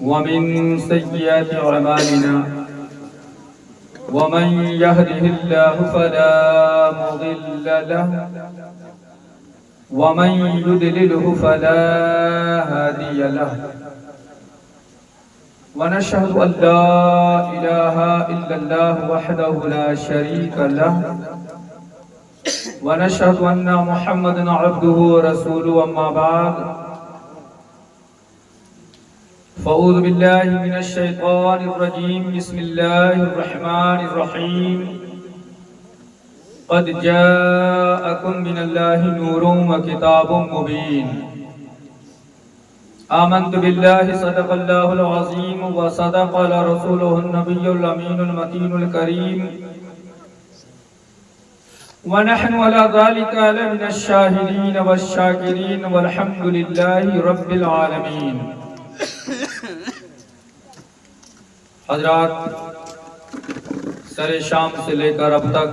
ومن سيئات أعمالنا ومن يهده الله فلا مضل له ومن يضلله فلا هادي له ونشهد أن لا إله إلا الله وحده لا شريك له ونشهد أن محمدا عبده ورسوله أما بعد فأعوذ بالله من الشيطان الرجيم بسم الله الرحمن الرحيم قد جاءكم من الله نور وكتاب مبين آمنت بالله صدق الله العظيم وصدق رسوله النبي الأمين المتين الكريم ونحن على ذلك لمن الشاهدين والشاكرين والحمد لله رب العالمين. حضرات، سر شام سے لے کر اب تک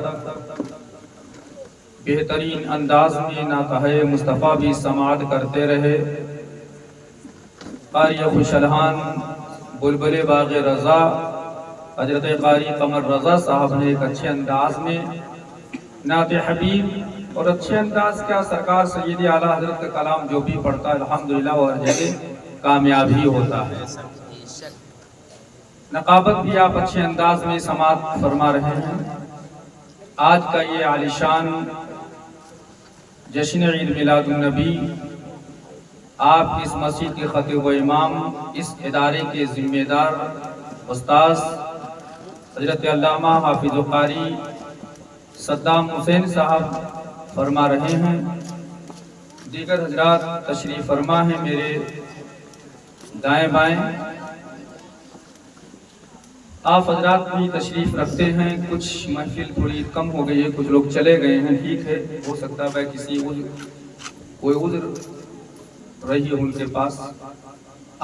بہترین انداز میں ناطہ مصطفیٰ بھی سماعت کرتے رہے. قاری خوشالحان بلبل باغ رضا حضرت قاری قمر رضا صاحب نے ایک اچھے انداز میں نعت حبیب اور اچھے انداز کا سرکار سید اعلیٰ حضرت کا کلام جو بھی پڑھتا ہے الحمدللہ وہ ہر جگہ کامیاب ہی ہوتا ہے. نقابت بھی آپ اچھے انداز میں سماعت فرما رہے ہیں. آج کا یہ عالیشان جشن عید میلاد النبی آپ اس مسجد کے خطیب و امام، اس ادارے کے ذمہ دار استاذ حضرت علامہ حافظ قاری صدام حسین صاحب فرما رہے ہیں. دیگر حضرات تشریف فرما ہیں میرے دائیں بائیں. آپ حضرات بھی تشریف رکھتے ہیں. کچھ محفل تھوڑی کم ہو گئی ہے، کچھ لوگ چلے گئے ہیں. ٹھیک ہے، ہو سکتا ہے کسی کوئی عذر رہی ہو ان کے پاس.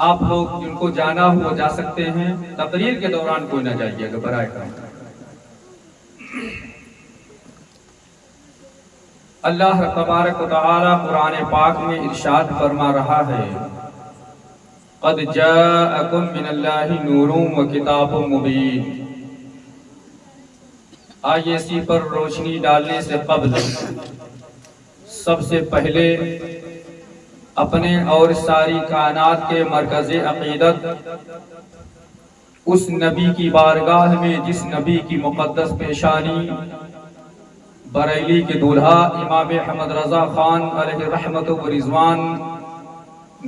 آپ لوگ جن کو جانا ہو جا سکتے ہیں. تقریر کے دوران کوئی نہ جائیے گا برائے کرم. اللہ تبارک و تعالی قرآن پاک میں ارشاد فرما رہا ہے قد جاءکم من اللہ نور و کتاب مبین. آئیے اسی پر روشنی ڈالنے سے قبل سب سے پہلے اپنے اور ساری کائنات کے مرکز عقیدت اس نبی کی بارگاہ میں جس نبی کی مقدس پیشانی بریلی کے دولہا امام احمد رضا خان علیہ رحمت و رضوان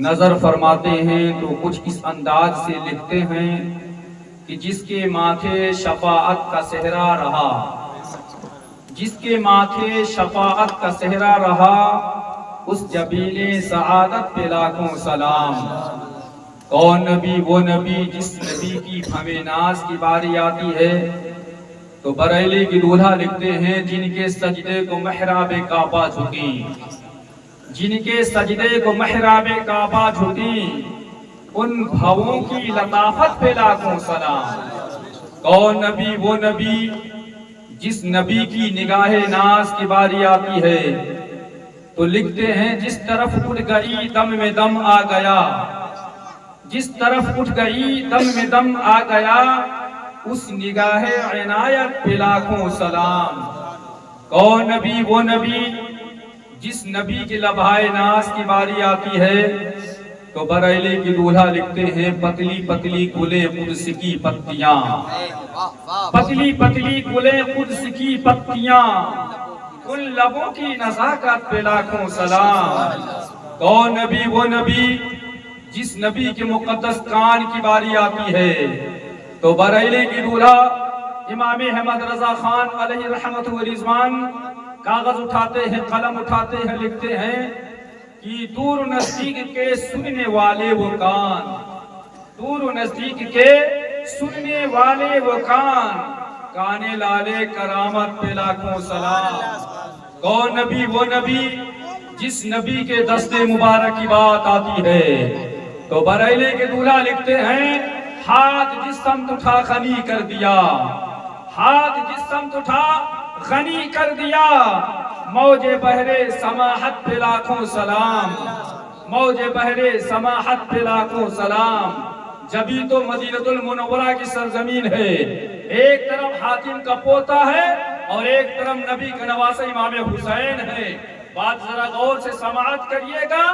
نظر فرماتے ہیں تو کچھ اس انداز سے لکھتے ہیں کہ جس کے ماتھے شفاعت کا صحرا رہا، جس کے ماتھے شفاعت کا صحرا رہا، اس جبیل سعادت پہ لاکھوں سلام. کون نبی؟ وہ نبی جس نبی کی ہمیں ناز کی باری آتی ہے تو بریلی کی دولہا لکھتے ہیں جن کے سجدے کو محراب کعبہ جھکی، جن کے سجدے کو محراب کعبہ جھکی، ان بھووں کی لطافت پہ لاکھوں سلام. کون نبی؟ وہ نبی جس نبی کی نگاہ ناز کی باری آتی ہے تو لکھتے ہیں جس طرف اٹھ گئی دم میں دم آ گیا، جس طرف اٹھ گئی دم میں دم آ گیا، اس نگاہ عنایت پہ لاکھوں سلام. کون نبی؟ وہ نبی جس نبی کے لبھائے ناز کی باری آتی ہے تو بریلی کی دولہا لکھتے ہیں پتلی پتلی گلے قدس کی پتیاں، پتلی پتلی گلے قدس کی پتیاں، ان لبوں کی نزاکت پہ لاکھوں سلام. کون نبی؟ وہ نبی جس نبی کے مقدس کان کی باری آتی ہے تو بریلی کی دولہا امام احمد رضا خان علیہ رحمت و رضوان کاغذ اٹھاتے ہیں، قلم اٹھاتے ہیں، لکھتے ہیں کہ دور و نزدیک کے سننے والے وہ کان، دور و نزدیک کے سننے والے وہ کان، کانے لالے کرامت پہ لاکھوں سلام. کون نبی؟ وہ نبی جس نبی کے دست مبارک کی بات آتی ہے تو بریلی کے دولہا لکھتے ہیں ہاتھ جس سمت اٹھا غنی کر دیا، ہاتھ جس سمت اٹھا غنی کر دیا، موج بحر سماحت پہ لاکھوں سلام، موج بحر سماحت پہ لاکھوں سلام. جبھی تو مدینہ المنورہ کی سرزمین ہے، ایک طرف حاتم کا پوتا ہے اور ایک طرف نبی کا نواسہ امام حسین ہے۔ بات ذرا غور سے سماعت کریے گا،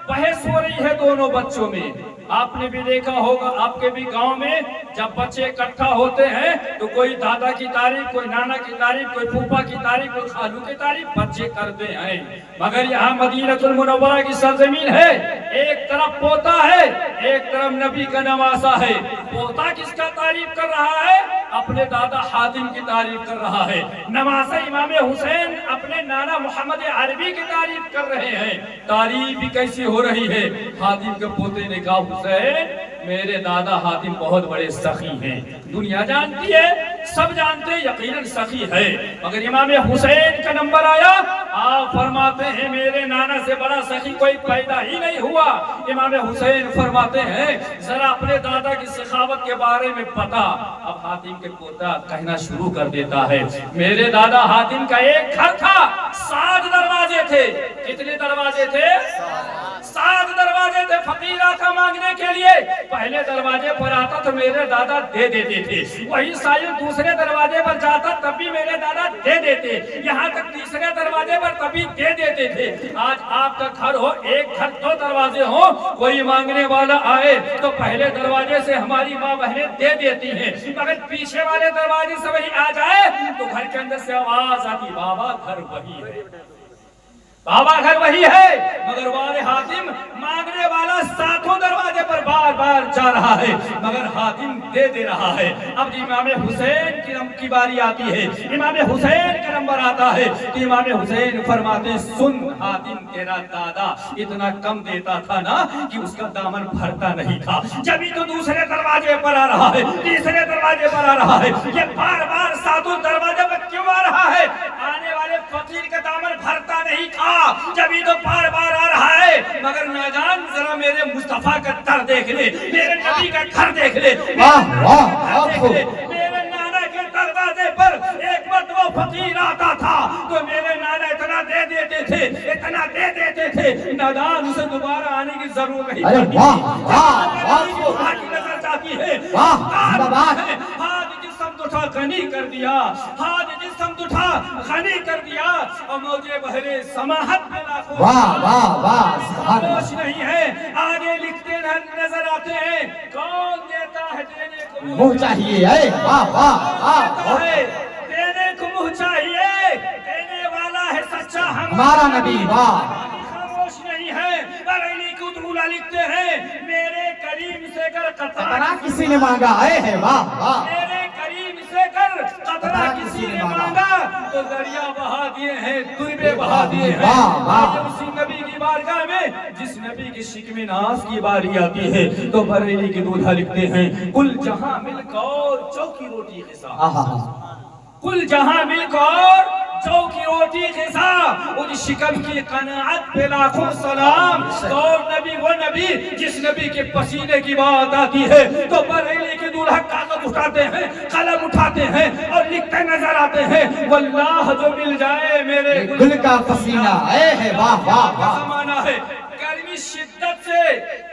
بحث ہو رہی ہے دونوں بچوں میں۔ آپ نے بھی دیکھا ہوگا آپ کے بھی گاؤں میں جب بچے اکٹھا ہوتے ہیں تو کوئی دادا کی تعریف، کوئی نانا کی تعریف، کوئی پھوپھا کی تعریف، کوئی خالو کی تعریف بچے کرتے ہیں۔ مگر یہاں مدینہ المنورہ کی سرزمین ہے، ایک طرف پوتا ہے ایک طرف نبی کا نواسہ ہے۔ پوتا کس کا تعریف کر رہا ہے؟ اپنے دادا حاتم کی تعریف کر رہا ہے۔ نواسہ امام حسین اپنے نانا محمد عربی کی تعریف کر رہے ہیں۔ تعریف بھی کیسی ہو رہی ہے؟ حاتم کے پوتے نے کہا حسین میرے دادا حاتم بہت بڑے سخی ہیں، دنیا جانتی ہے، سب جانتے ہیں یقیناً سخی ہے، مگر امام حسین کا نمبر آیا، آپ فرماتے ہیں میرے نانا سے بڑا سخی کوئی پیدا ہی نہیں ہوا۔ امام حسین فرماتے ہیں ذرا اپنے دادا کی سخاوت کے بارے میں پتا۔ اب حاتم کے پوتا کہنا شروع کر دیتا ہے میرے دادا حاتم کا ایک گھر تھا، 7 دروازے تھے۔ کتنے دروازے تھے؟ 7 دروازے تھے۔ فقیر آتا مانگنے کے لیے پہلے دروازے پر آتا تو میرے دادا دے دیتے تھے، وہی سائل دوسرے دروازے پر جاتا تب بھی میرے دادا دے دیتے، یہاں تک تیسرے دروازے پر تب بھی دے دیتے تھے۔ آج آپ کا گھر ہو، ایک گھر 2 دروازے ہوں، کوئی مانگنے والا آئے تو پہلے دروازے سے ہماری ماں بہنیں دے دیتی ہیں، مگر پیچھے والے دروازے سے وہی آ جائے تو گھر کے اندر سے آواز آتی بابا گھر وہی ہے، بابا گھر وہی ہے۔ مگر والے حاتم مانگنے والا 7 دروازے پر بار بار جا رہا ہے مگر حاتم دے دے رہا ہے۔ اب امام حسین کی باری آتی ہے، امام حسین کا نمبر آتا ہے کہ امام حسین فرماتے سن حاتم تیرا دادا اتنا کم دیتا تھا نا کہ اس کا دامن بھرتا نہیں تھا، جبھی تو دوسرے دروازے پر آ رہا ہے، تیسرے دروازے پر آ رہا ہے، یہ بار بار 7 دروازے پر کیوں آ رہا ہے؟ آنے والے فقیر کا دامن بھرتا نہیں تھا، جبھی تو بار بار آ رہا ہے۔ مگر ناجان ذرا میرے مصطفیٰ کا در دیکھ لے، میرے نبی کا گھر دیکھ لے، میرے نانا کے دروازے پر ایک مرتبہ فقیر آتا تھا تو میرے نانا اتنا دے دیتے تھے، اتنا دے دیتے تھے، نادان اسے دوبارہ آنے کی ضرورت نہیں پڑتی، نظر جاتی ہے، ہاتھ جسم اٹھا غنی کر دیا، ہاتھ جسم اٹھا غنی کر دیا، اور موجے بہرے سماحت میں لاکھوں خاموش نہیں ہے۔ آگے لکھتے نظر آتے ہیں کون دیتا ہے دینے کو منہ چاہیے، دینے کو منہ چاہیے، دینے والا ہے سچا ہمارا نبی، خاموش نہیں ہے۔ بریلی کو دھولا لکھتے ہیں میرے کریم سے کر قطرہ کسی نے مانگا ہے، میرے کریم سے کر قطرہ کسی نے مانگا تو دریا بہا دیے ہیں، دربے بہا دیے ہیں۔ اسی نبی کی بارگاہ میں جس نبی کی شکم ناز کی باری آتی ہے تو بریلی کی دولہا لکھتے ہیں کل جہاں ملک اور چوکی روٹی غذا، کل جہاں ملک اور چوکی روٹی غذا، اس شکم کی قناعت پہ لاکھوں سلام۔ اور نبی وہ نبی جس نبی کے پسینے کی بات آتی ہے تو بریلی کے دولہا کاغذ اٹھاتے ہیں، قلم اٹھاتے ہیں اور لکھتے نظر آتے ہیں واللہ جو مل جائے میرے گل کا پسینہ ہے، واہ واہ واہ زمانہ ہے۔ گرمی شدت سے،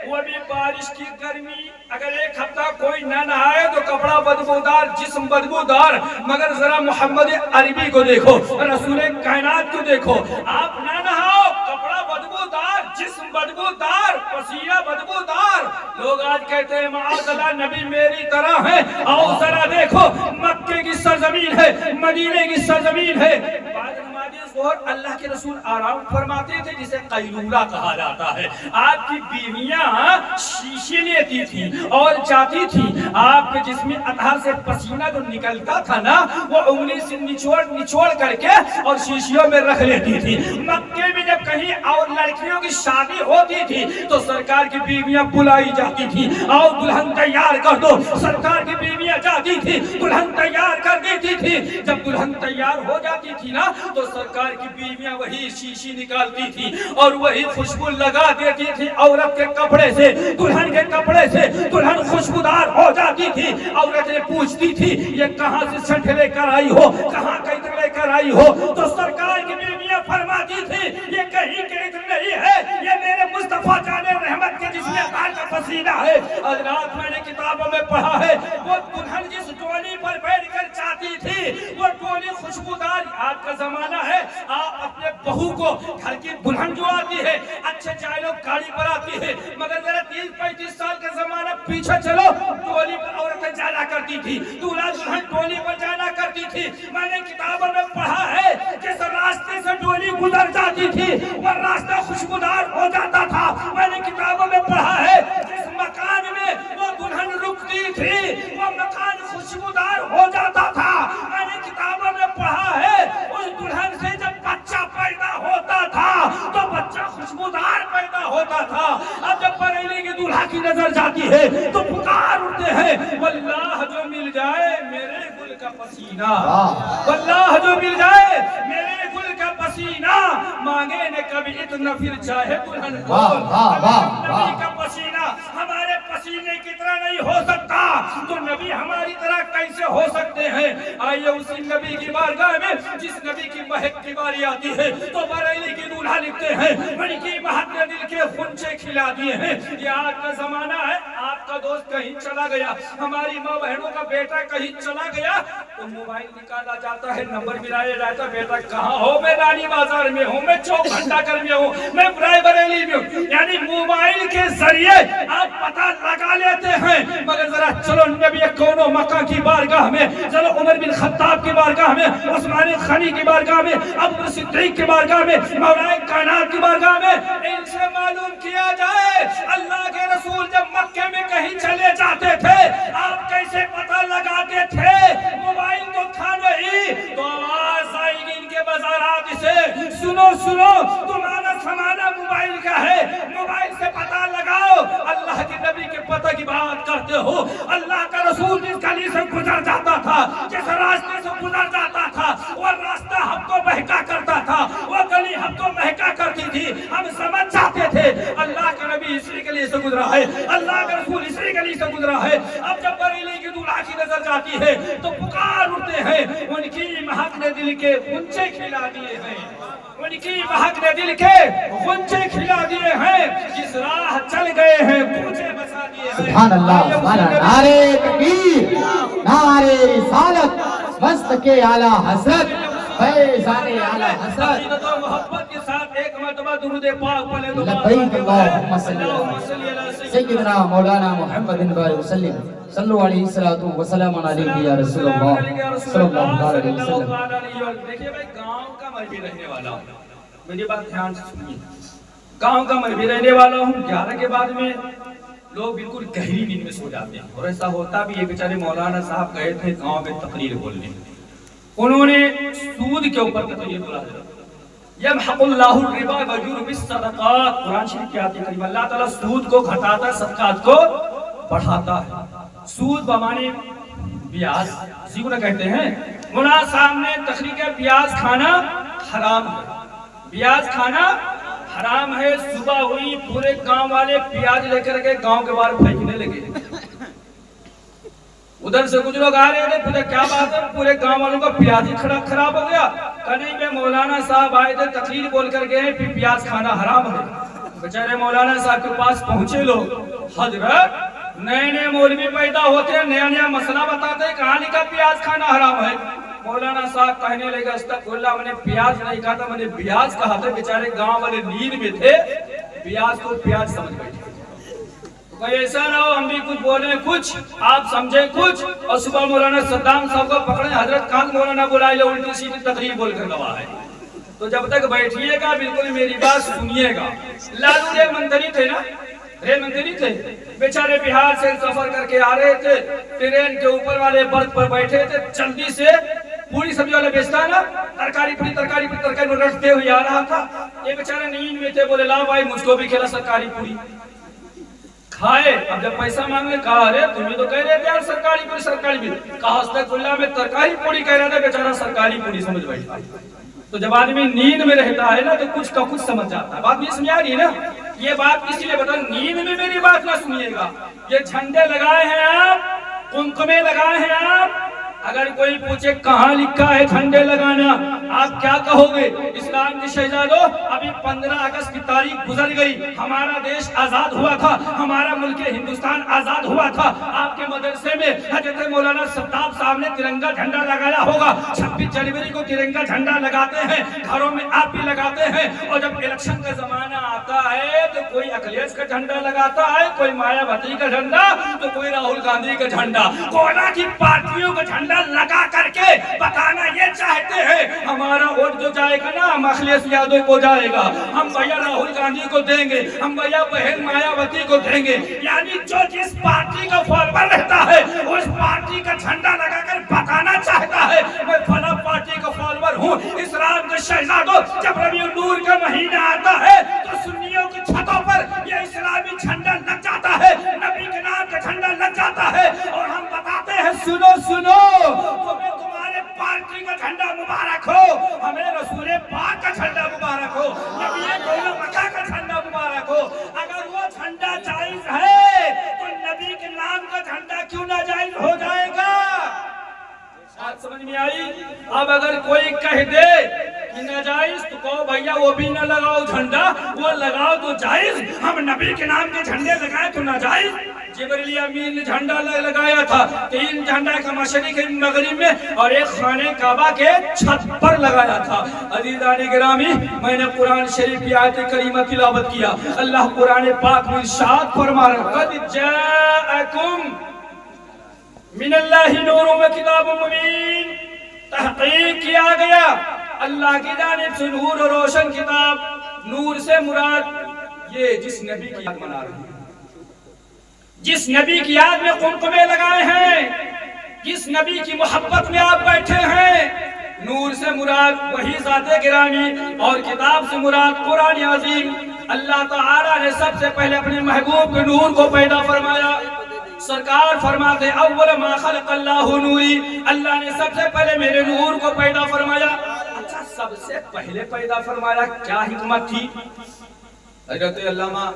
وہ بھی بارش کی گرمی، اگر ایک ہفتہ کوئی نہ نہائے تو کپڑا بدبودار، جسم بدبودار، مگر ذرا محمد عربی کو دیکھو، رسول کائنات کو دیکھو، آپ نہ نہاؤ کپڑا بدبودار، جسم بدبودار، پسینہ بدبودار، لوگ آج کہتے ہیں معاذ اللہ نبی میری طرح ہے، آؤ ذرا دیکھو مکے کی سرزمین ہے، مدینے کی سرزمین ہے۔ بعد نماز ظہر اللہ کے رسول آرام فرماتے تھے جسے قیلولہ کہا جاتا ہے۔ آپ کی بیویاں شیشے لیتی تھی اور جاتی تھی، آپ کے جسم اطہر سے پسینہ جو نکلتا تھا نا وہ انگلی سے نچوڑ کر کے اور شیشیوں میں رکھ لیتی تھی۔ مکے میں جب کہیں اور لڑکیوں کی شادی ہوتی تھی تو سرکار کی بیویاں بلائی جاتی تھی، آؤ دلہن تیار کر دو، سرکار کی بیویاں جاتی تھی دلہن تیار کر دیتی تھی۔ جب دلہن تیار ہو جاتی تھی نا تو سرکار کی بیویاں وہی شیشی نکالتی تھی اور وہی خوشبو لگا دیتی تھی عورت کے کپڑے سے، دلہن کے کپڑے سے دلہن خوشبودار ہو جاتی تھی۔ عورتیں پوچھتی تھی یہ کہاں سے چھنٹ لے کر آئی ہو، کہاں کا عطر لے کر آئی ہو، تو سرکار کی بیویاں فرماتی تھی یہ کہیں کے عطر نہیں ہے، یہ میرے مصطفیٰ جان رحمت کے جس میں पसीना है। हजरात मैंने किताबों में पढ़ा है वो दुल्हन जिस टोली पर बैठ कर जाती थी वो टोली खुशबूदार, आज का जमाना है आप अपने बहू को घर की दुल्हन जो आती है अच्छे चाहे लोग गाड़ी पर आती है, मगर मेरा 30-35 साल का जमाना पीछे चलो टोली पर औरतें जाना करती थी, दूल्हा दुल्हन टोली पर जाना करती थी। मैंने किताबों में पढ़ा है जिस रास्ते से टोली गुजर जाती थी वो रास्ता खुशबूदार हो जाता था। मैंने किताबों में पढ़ा है जिस मकान में वो दुल्हन रुकती थी वो मकान खुशबूदार हो जाता था। मैंने किताबों में पढ़ा है उस दुल्हन से जब बच्चा पैदा होता था तो बच्चा खुशबूदार पैदा होता था। अब जब बरेली की दूल्हा की नजर जाती है तो पुकार उठते हैं वल्लाह जो मिल जाए मेरे गुल का पसीना, वल्लाह जो मिल जाए मेरे गुल का पसीना, मांगे ने कभी इतना फिर चाहे दुल्हन को। नबी का पसीना हमारे पसीने की तरह नहीं हो सकता तो नबी हमारी तरह कैसे हो सकते हैं। आइए उसी नबी की बारगाह में जिस नबी की महक की बारी आती है तो बरेली की दूल्हा लिखते हैं उनकी महक ने दिल के खुंचे खिला दिए हैं। ये आज का जमाना है, आपका दोस्त कहीं चला गया, हमारी माँ बहनों का बेटा कहीं चला गया तो मोबाइल निकाला जाता है, नंबर मिलाया जाता है, बेटा कहाँ हो, मैं रानी बाजार में हूँ, मैं चौक घंटाघर में हूँ, मैं रायबरेली में हूँ। यानी मोबाइल के जरिए आप पता लगा लेते हैं। मगर जरा चलो नबी कौनो मक्का की बारगाह में, चलो उमर बिन खत्ताब की बारगाह में, उस्मान गनी की बारगाह में, अबू सिद्दीक की बारगाह में, मौलाए कायनात की बारगाह में, इनसे मालूम किया जाए अल्लाह के रसूल जब मक्के में कहीं चले जाते थे आप कैसे पता लगाते थे। मोबाइल तो था नहीं तो आवाज आएगी इनके बाजारात से, सुनो सुनो तुम्हारा समाना मोबाइल का है, मोबाइल से पता लगाओ। अल्लाह के नबी के पता की बात करते हो, अल्लाह का रसूल जिस गली से गुजर जाता था, जिस रास्ते से गुजर जाता था वो रास्ता हमको बहका करता था, वो गली हमको महका करती थी, हम समझ जाते थे अल्लाह का नबी इसी गली से गुजरा है, अल्लाह का रसूल इसी गली से गुजरा है। अब जब बरेली की दूल्हा की नजर जाती है तो पुकार उठते हैं, उनकी महक ने दिल के गुंजे खिला दिए हैं, उनकी महक ने दिल के गुंजे खिला दिए हैं, जिस राह चल गए हैं गुंजे बसा दिए हैं। सुभान अल्लाह, सुभान अल्लाह, नारे तकबीर, नारे रिसालत, मस्त के आला हसरत, फैज़ाने आला हसरत, मोहब्बत के साथ एक मर्तबा दुरूद पाक पढ़े तो लब्बैक अल्लाहुम्मा सल्ली सय्यिदना मौलाना मुहम्मदिन वसल्लम सल्लल्लाहु अलैहि सल्लल्लाहु व सल्लम अलैहि या रसूलल्लाह सल्लल्लाहु अलैहि वसल्लम। देखिए भाई गांव का मैं भी रहने वाला हूं, मेरी बात ध्यान से सुनिए, गांव का मैं भी रहने वाला हूं। 11 के बाद में लोग बिल्कुल गहरी नींद में सो जाते हैं और ऐसा होता भी है। बेचारे मौलाना साहब गए थे गांव में तकरीर बोलने, उन्होंने सूद के ऊपर तकरीर बोला, यमहकुल्लाहु रिबा व युरबिस सदक़ात, कुरान शरीफ की आयत करीम, अल्लाह ताला सूद को घटाता है, सदकात को बढ़ाता है। सूद बमाने ब्याज, इसी को ना कहते हैं। मौलाना साहब ने तकरीर के ब्याज खाना हराम है, ब्याज खाना हराम है। सुबह हुई पूरे गांव वाले प्याज लेकर के गांव के बाहर फेंकने लगे। उधर से कुछ लोग आ रहे थे, पूछा क्या बात है, पूरे गांव वालों का प्याज ही खराब हो गया। कहीं में मौलाना साहब आए थे, तकरीर बोल कर गए, फिर प्याज खाना हराम है। बेचारे मौलाना साहब के पास पहुंचे लोग, हजरत नए नए मौलवी पैदा होते हैं, नया नया मसला बताते हैं, कहां लिखा प्याज खाना हराम है। मौलाना साहब कहने लगे अस्तगफिरुल्लाह, मैंने प्याज नहीं कहा था, मैंने ब्याज कहा था। बेचारे गांव वाले नींद में थे, ब्याज को प्याज समझ बैठे। तो कहीं ऐसा ना हो हम भी कुछ बोले कुछ, आप समझे कुछ, और सुबह मौलाना सद्दाम साहब को पकड़े, हजरत खान मौलाना बुलाए, उल्टी सीधी तकरीर बोलकर गवा है। तो जब तक बैठिएगा बिल्कुल मेरी बात सुनिएगा। लालू रेल मंत्री थे ना, रेल मंत्री थे, बेचारे बिहार से सफर करके आ रहे थे, ट्रेन के ऊपर वाले बर्थ पर बैठे थे, जल्दी से पूरी सब्जी वाला बेचता है ना, तरकारी पूरी रटते हुए आ रहा था। ये बेचारे नींद में थे, बोले ला भाई मुझको भी खिला सरकारी पूरी। खाए, अब जब पैसा मांगने कहा अरे तुम्हें तो कह रहे थे यार सरकारी पूरी, कहा अस्तगफिरुल्लाह में तरकारी पूरी कह रहा था, बेचारा सरकारी पूरी समझ बैठा। तो जब आदमी नींद में रहता है ना तो कुछ का कुछ समझ जाता है। बात नहीं समझ आ रही है ना, ये बात इसलिए बता, नींद में मेरी बात ना सुनिएगा। ये झंडे लगाए हैं आप, कुमकुमे लगाए हैं आप, अगर कोई पूछे कहाँ लिखा है झंडे लगाना, आप क्या कहोगे? इस्लाम के शहजादों, अभी 15 अगस्त की तारीख गुजर गई, हमारा देश आजाद हुआ था, हमारा मुल्क हिंदुस्तान आजाद हुआ था। आपके मदरसे में हजरत मौलाना सत्ताब साहब ने तिरंगा झंडा लगाया होगा। 26 जनवरी को तिरंगा झंडा लगाते हैं, घरों में आप भी लगाते हैं। और जब इलेक्शन का जमाना आता है तो कोई अखिलेश का झंडा लगाता है, कोई मायावती का झंडा, तो कोई राहुल गांधी का झंडा। कोना की पार्टियों का झंडा लगा करके बताना ये चाहते हैं हमारा वोट जो जाएगा ना, हम अखिलेश यादव को जाएगा, हम भैया राहुल गांधी को देंगे, हम भैया बहन मायावती को देंगे। यानी जो जिस पार्टी का फॉलोअर रहता है उस पार्टी का झंडा लगाकर बताना चाहता है मैं फला पार्टी का फॉलोअर हूँ। इस रात के शहजादों, जब रबीउल नूर का महीना आता है तो सुन्नियों की छतों पर ये इस्लामी झंडा लग जाता है, नबी के नाम का झंडा लग जाता है और हम बताते हैं सुनो सुनो, तुम्हें तुम्हारे पार्टी का झंडा मुबारक हो, हमें रसूल पाक का झंडा मुबारक हो, नबी कौला मक्का का झंडा मुबारक हो। अगर वो झंडा जायज है तो नबी के नाम का झंडा क्यों ना जायज हो जाएगा? बात समझ में आई? अब अगर कोई कह दे कि नाजायज तो कहो भैया वो भी न लगाओ झंडा, वो लगाओ तो जायज, हम नबी के नाम के झंडे लगाए तो नाजायज। जिब्रील अमीन ने झंडा लगाया था, 3 झंडा का मशरिक मगरिब में और एक खाने काबा के छत पर लगाया था। अज़ीज़ान गिरामी, मैंने कुरान शरीफ की आयत करीमा तिलावत किया। अल्लाह कुरान पाक में इरशाद फरमा रहा है, क़द जाअकुम मिनल्लाहि नूरुम व किताबुम मुबीन, तहक़ीक़ किया गया अल्लाह की जानिब से नूर और रोशन किताब। नूर से मुराद ये जिस नबी की याद मना रहे हैं, जिस नबी की याद में कुमकुमे लगाए हैं, जिस नबी की मोहब्बत में आप बैठे हैं। नूर से मुराद वही ज़ाते गिरामी और किताब से मुराद कुरान अज़ीम। अल्लाह ताला ने सबसे पहले अपने महबूब के नूर को पैदा फरमाया। सरकार फरमाते अव्वल मा खलक़ल्लाहु नूरी, अल्लाह ने सबसे पहले मेरे नूर को पैदा फरमाया। अच्छा, सबसे पहले पैदा फरमाया, क्या हिकमत थी? हज़रत अल्लामा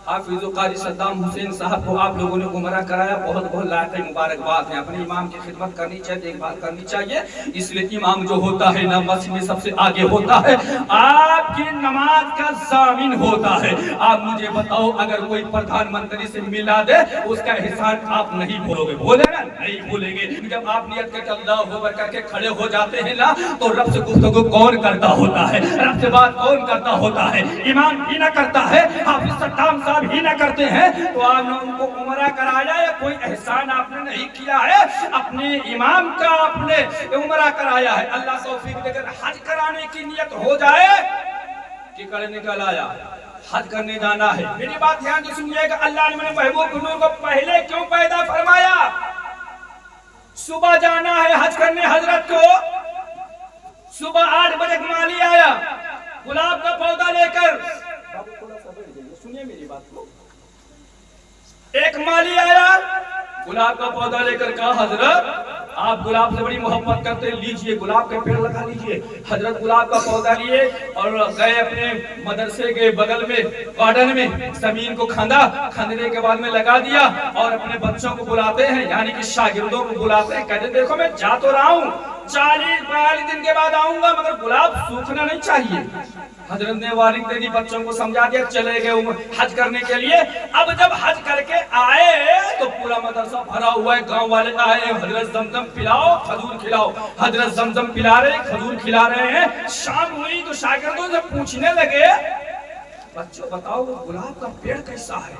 हाफिज़ क़ारी सद्दाम हुसैन साहब को आप लोगों ने गुमराह कराया, बहुत बहुत लायक मुबारकबाद है। अपने इमाम की खिदमत करनी चाहिए, देखभाल करनी चाहिए। इसलिए इमाम जो होता है ना, मस्जिद में सबसे आगे होता है, आपकी नमाज का ज़ामिन होता है। आप मुझे बताओ, अगर कोई प्रधानमंत्री से मिला दे, उसका एहसान आप नहीं भूलोगे? भूलेगा? नहीं भूलेंगे। जब आप नियत करके अल्लाहु अकबर करके खड़े हो जाते हैं ना, तो रब से गुफ्तगू कौन करता होता है? रब से बात कौन करता होता है? इमाम ही ना करता है, हाफिज़ सद्दाम साहब ही ना करते हैं। तो आपने उनको उमरा कराया या कोई एहसान आपने नहीं किया है? अपने इमाम का आपने उमरा कराया है। अल्लाह तौफीक देकर हज कराने की नियत हो जाए कि कड़े निकल आया, हज करने जाना है। मेरी बात ध्यान से सुनिएगा, अल्लाह ने मेरे महबूब नूर को पहले क्यों पैदा फरमाया? सुबह जाना है हज करने हजरत को, सुबह 8 बजे माली आया गुलाब का पौधा लेकर। सुनिए मेरी बात को, एक माली आया गुलाब का पौधा लेकर, कहा हजरत आप गुलाब से बड़ी मोहब्बत करते हैं, लीजिए गुलाब के पेड़ लगा लीजिए। हजरत गुलाब का पौधा लिए और गए अपने मदरसे के बगल में गार्डन में, जमीन को खंदने के बाद में लगा दिया और अपने बच्चों को बुलाते हैं, यानी कि शागिर्दों को बुलाते हैं। कहते देखो मैं जा तो रहा हूँ, 40-42 दिन के बाद आऊंगा, मगर गुलाब सूखना नहीं चाहिए। हजरत ने वालिद ने बच्चों को समझा दिया, चले गए हज करने के लिए। अब जब हज करके आए तो पूरा मदरसा भरा हुआ है, गांव वाले आए, हजरत जमजम पिलाओ खजूर खिलाओ। हजरत जमजम पिला रहे, खजूर खिला रहे हैं। शाम हुई तो शागिर्दों से पूछने लगे, बच्चों बताओ वो गुलाब का पेड़ कैसा है?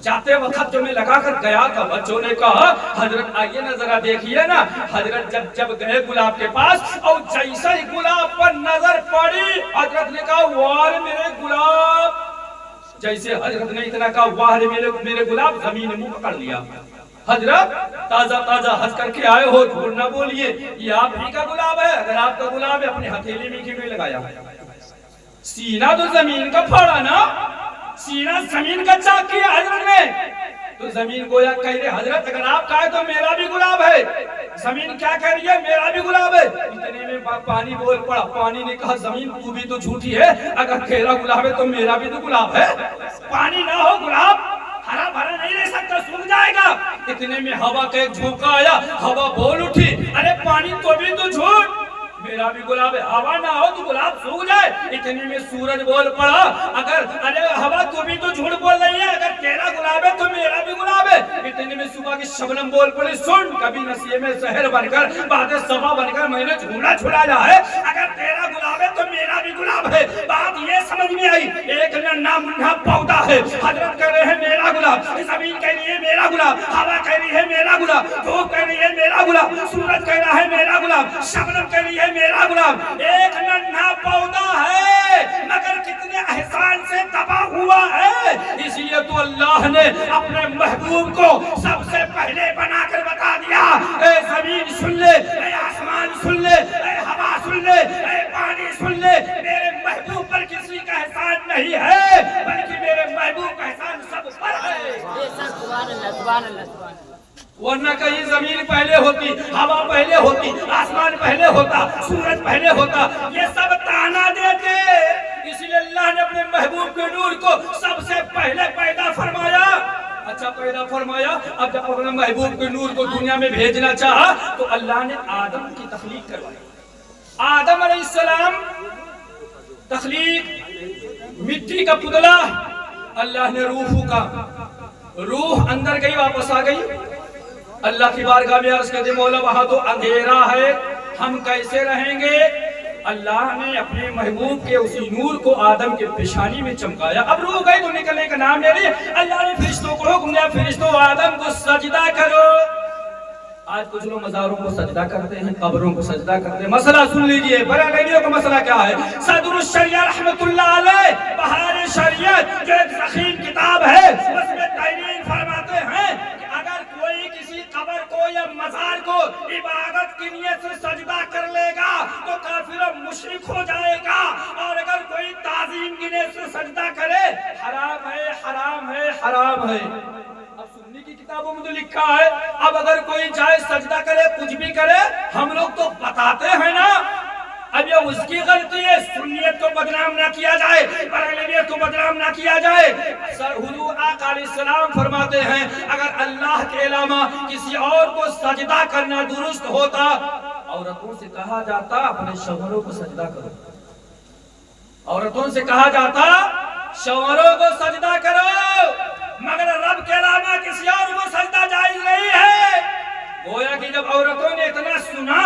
जाते वक्त जो मैं लगा कर गया था, बच्चों ने कहा हजरत आइए ना जरा देखिए ना। हजरत जब गए गुलाब के पास और जैसे ही गुलाब पर नजर पड़ी, हजरत ने कहा वाह मेरे गुलाब। जैसे हजरत ने इतना कहा वाह मेरे गुलाब, जमीन मुंह पकड़ लिया। हजरत ताजा ताजा हज करके आए हो, झूठ ना बोलिए, ये आप ही का गुलाब है। अगर आपका गुलाब है अपनी हथेली में क्यों लगाया? सीना तो जमीन का फाड़ा ना, सीना जमीन का चाक किया हजरत ने। तो जमीन गोया कह रहे हजरत अगर आप कहे तो मेरा भी गुलाब है। जमीन क्या कह रही है? मेरा भी गुलाब है। इतने में पानी बोल पड़ा। पानी ने कहा जमीन तू भी तो झूठी है, अगर तेरा गुलाब है तो मेरा भी तो गुलाब है। पानी ना हो गुलाब हरा भरा नहीं रह सकता, सूख जाएगा। इतने में हवा का एक झोंका आया, हवा बोल उठी, अरे पानी तो भी तो झूठ, मेरा भी गुलाब है, हवा ना हो तो गुलाब सूख जाए। इतने में सूरज बोल पड़ा, अगर अरे हवा तू भी तो झूठ बोल रही है, अगर तेरा गुलाब है तो मेरा भी गुलाब है। इतने में सुबह की शबनम बोल पड़ी, सुन कभी नसीए में शहर बनकर बातें सभा बनकर मैंने झूला छुड़ाया है, अगर तेरा गुलाब है तो मेरा भी गुलाब है। बात ये समझ में आई, एक नन्हा मुन्ना पौधा है, हजरत कह रहे हैं मेरा गुलाब, जमीन कह रही है मेरा गुलाब, हवा कह रही है मेरा गुलाब, धूप कह रही है मेरा गुलाब, सूरज कह रहा है मेरा गुलाब, शबनम कह रही है मेरा गुलाब। एक नन्हा पौधा है मगर कितने एहसान से तबाह हुआ है। इसलिए तो अल्लाह ने अपने महबूब को सबसे पहले बनाकर बता दिया, ए जमीन सुन ले, ए आसमान सुन ले, ए हवा सुन ले, ए पानी सुन ले, मेरे महबूब पर किसी का एहसान नहीं है, बल्कि मेरे महबूब का एहसान सब पर है। सुभान अल्लाह, सुभान अल्लाह। वरना कहीं जमीन पहले होती, हवा पहले होती, आसमान पहले होता, सूरज पहले होता, ये सब ताना देते। इसलिए अल्लाह ने अपने महबूब के नूर को सबसे पहले पैदा फरमाया। अच्छा पैदा फरमाया, अब जब अपने महबूब के नूर को दुनिया में भेजना चाहा तो अल्लाह ने आदम की तख्लीक करवाई। आदम अलैहिस्सलाम तख्लीक, मिट्टी का पुतला, अल्लाह ने रूह फूका, रूह अंदर गई वापस आ गई। अल्लाह की बारगाह में अर्ज करते, मौला वहां तो अंधेरा है, हम कैसे रहेंगे। अल्लाह ने अपने महबूब के उसी नूर को आदम के पेशानी में चमकाया। अब रूह गई तो निकलने का नाम ले रही। अल्लाह ने फरिश्तों को हुक्म दिया, फरिश्तों आदम को सजदा करो। आज कुछ लोग मज़ारों को सजदा करते हैं, कब्रों को सजदा करते हैं। मसला सुन लीजिए, बरेलवियों का मसला क्या है। सदरुल शरिया रहमतुल्लाह अलैह बहार शरीयत जो एक ज़ख़ीम किताब है, उसमें तहरीर फरमाते हैं कि अगर कोई किसी कब्र को या मज़ार को इबादत की नियत से सजदा कर लेगा तो काफिर और मुशरिक हो जाएगा, और अगर कोई ताज़ीम की नियत से सजदा करे हराम है, हराम है, हराम है। अब सुन्नी की किताबों में तो लिखा है, अब अगर कोई जाए सजदा करे, कुछ भी करे, हम लोग तो बताते हैं ना। अब ये उसकी गलती है, सुन्नियत को बदनाम ना किया जाए, बरेलवियत को बदनाम ना किया जाए। हुजूर आका अलैहिस्सलाम फरमाते हैं, अगर अल्लाह के अलावा किसी और को सजदा करना दुरुस्त होता, औरतों से कहा जाता अपने शौहरों को सजदा करो, औरतों से कहा जाता शौहरों को सजदा करो, मगर रब के अलावा किसी और को सजदा जायज नहीं है। गोया कि जब औरतों ने इतना सुना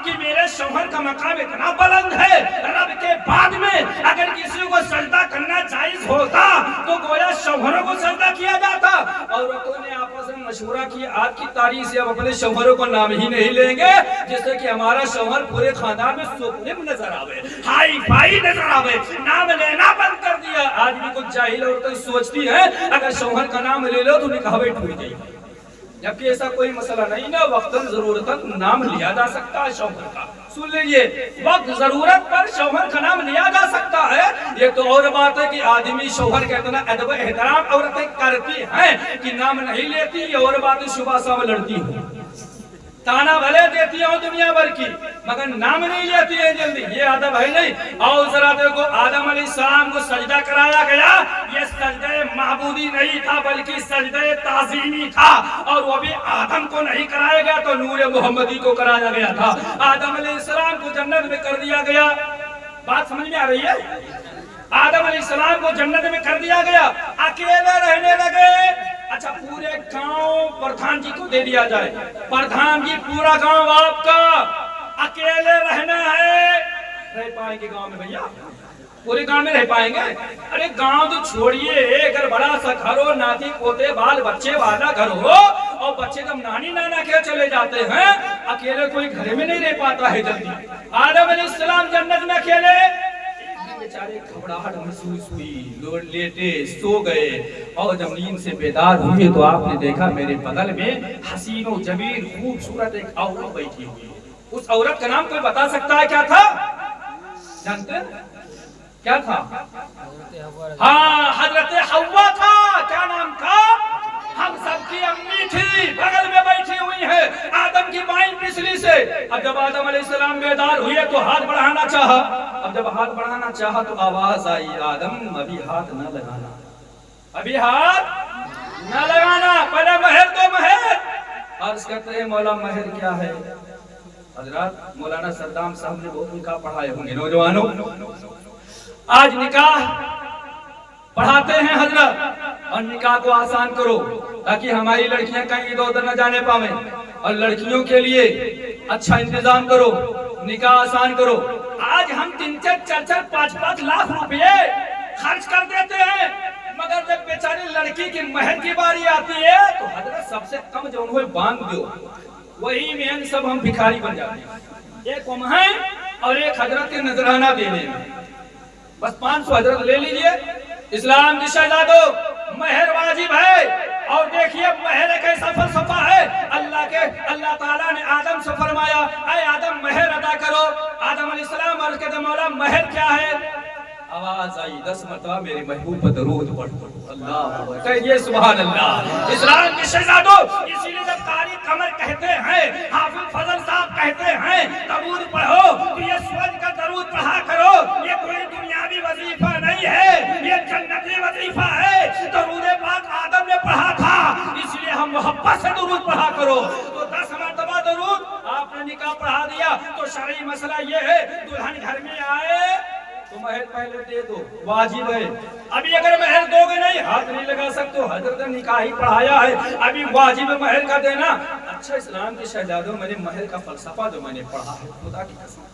कि मेरे शौहर का मकाम इतना बुलंद है, रब के बाद में अगर किसी को सजदा करना जायज होता तो गोया शौहरों को सजदा किया जाता। औरतों ने आपस में मशवरा किया, आज की तारीख से अब अपने शौहरों को नाम ही नहीं लेंगे, जिससे कि हमारा शौहर पूरे खानदान में सुपनिम नजर आवे, हाई फाई नजर आवे, नाम लेना बंद कर दिया। आज भी कुछ जाहिल औरतें सोचती है अगर शौहर का नाम ले लो तो निकाह टूट जाएगी, जबकि ऐसा कोई मसला नहीं ना। वक्तन जरूरतन नाम लिया जा सकता है शौहर का। सुन लीजिए, वक्त जरूरत पर शौहर का नाम लिया जा सकता है। ये तो और बात है कि आदमी शौहर का इतना अदब एहतराम औरतें करती हैं कि नाम नहीं लेती, ये और बात है। सुबह शाम लड़ती हूँ, ताना भले देती हो दुनिया भर की, मगर नाम नहीं लेती है जल्दी, ये अदब है नहीं। और जरा देखो, आदम अलैहिस्सलाम को सजदा कराया गया, ये सजदे महबूदी नहीं था बल्कि सजदे ताज़ीमी था, और वो भी आदम को नहीं कराया गया तो नूर मोहम्मदी को कराया गया था। आदम अलैहिस्सलाम को जन्नत में कर दिया गया, बात समझ में आ रही है। आदम अलैहिस्सलाम को जन्नत में कर दिया गया, अकेले रहने लगे। अच्छा, पूरे गांव प्रधान जी को दे दिया जाए, प्रधान जी पूरा गांव आपका, अकेले रहना है। रह पाएंगे गांव में भैया? पूरे गांव में रह पाएंगे? अरे गांव तो छोड़िए, अगर बड़ा सा घर हो, नाती पोते बाल बच्चे वाला घर हो, और बच्चे जब नानी नाना के चले जाते हैं, अकेले कोई घर में नहीं रह पाता है जल्दी। आदम अलैहिस्सलाम जन्नत में अकेले, बेचारे घबराहट महसूस हुई, लोग लेटे सो गए, और जब नींद से बेदार हुए तो आपने देखा मेरे बगल में हसीनो जमील खूबसूरत एक औरत बैठी हुई। उस औरत का नाम कोई बता सकता है क्या था? जानते हैं क्या था? हाँ, हजरत हव्वा था। क्या नाम था? हम सबकी अम्मी थी, बगल में बैठी हुई है, आदम की बाईं पिछली से। अब जब आदम अलैहिस्सलाम बेदार हुए तो हाथ बढ़ाना चाहा। अब जब हाथ बढ़ाना चाहा तो आवाज आई, आदम अभी हाथ न लगाना, अभी हाथ न लगाना, पहले महर दो महर। करते हैं मौला महर क्या है। हजरत मौलाना सद्दाम साहब ने बहुत निकाह पढ़ाए होंगे नौजवानों। आज निकाह पढ़ाते हैं हजरत, और निकाह को आसान करो ताकि हमारी लड़कियां कहीं इधर उधर न जाने पावे, और लड़कियों के लिए अच्छा इंतजाम करो, निकाह आसान करो। आज हम 3-4, 4-4, 5-5 लाख रुपए खर्च कर देते हैं, मगर जब बेचारी लड़की की महर की बारी आती है तो हजरत सबसे कम जो उन्हें बांध दो, वही में सब हम भिखारी बन जाते हैं। एक हम है और एक हजरत के नजराना देने में बस 500 हजरत ले लीजिए। इस्लाम की शहजादों, महर वाजिब है। और देखिए महर एक ऐसा फलसफा है, अल्लाह ताला ने आदम से फरमाया, ऐ आदम महर अदा करो। आदम अलैहिस्सलाम अर्ज करते मौला महर क्या है। आवाज आई 10 मरतबा मेरे महबूब पर दरूद पढ़ो। अल्लाह कहिए सुभान अल्लाह। इस्लाम की शहजादों, इसीलिए जब कारी कमर कहते हैं, हाफिज फजल साहब कहते हैं दरूद पढ़ो, तो ये स्वर्ग का दरूद पढ़ा करो। ये कोई दुनियावी वजीफा नहीं है, ये जन्नती वजीफा है। दरूद पाक आदम ने पढ़ा था, इसलिए हम मोहब्बत से दरूद पढ़ा करो। तो 10 मरतबा दरूद आपने निकाह पढ़ा दिया। तो शरई मसला ये है, दुल्हन घर में आए तो महर पहले दे दो, वाजिब है। अभी अगर महर दोगे नहीं, हाथ नहीं लगा सकते हो, हजरत ने निकाह ही पढ़ाया है, अभी वाजिब है महर का देना। अच्छा इस्लाम के शहजादों, मैंने महर का फलसफा जो मैंने पढ़ा है, खुदा की कसम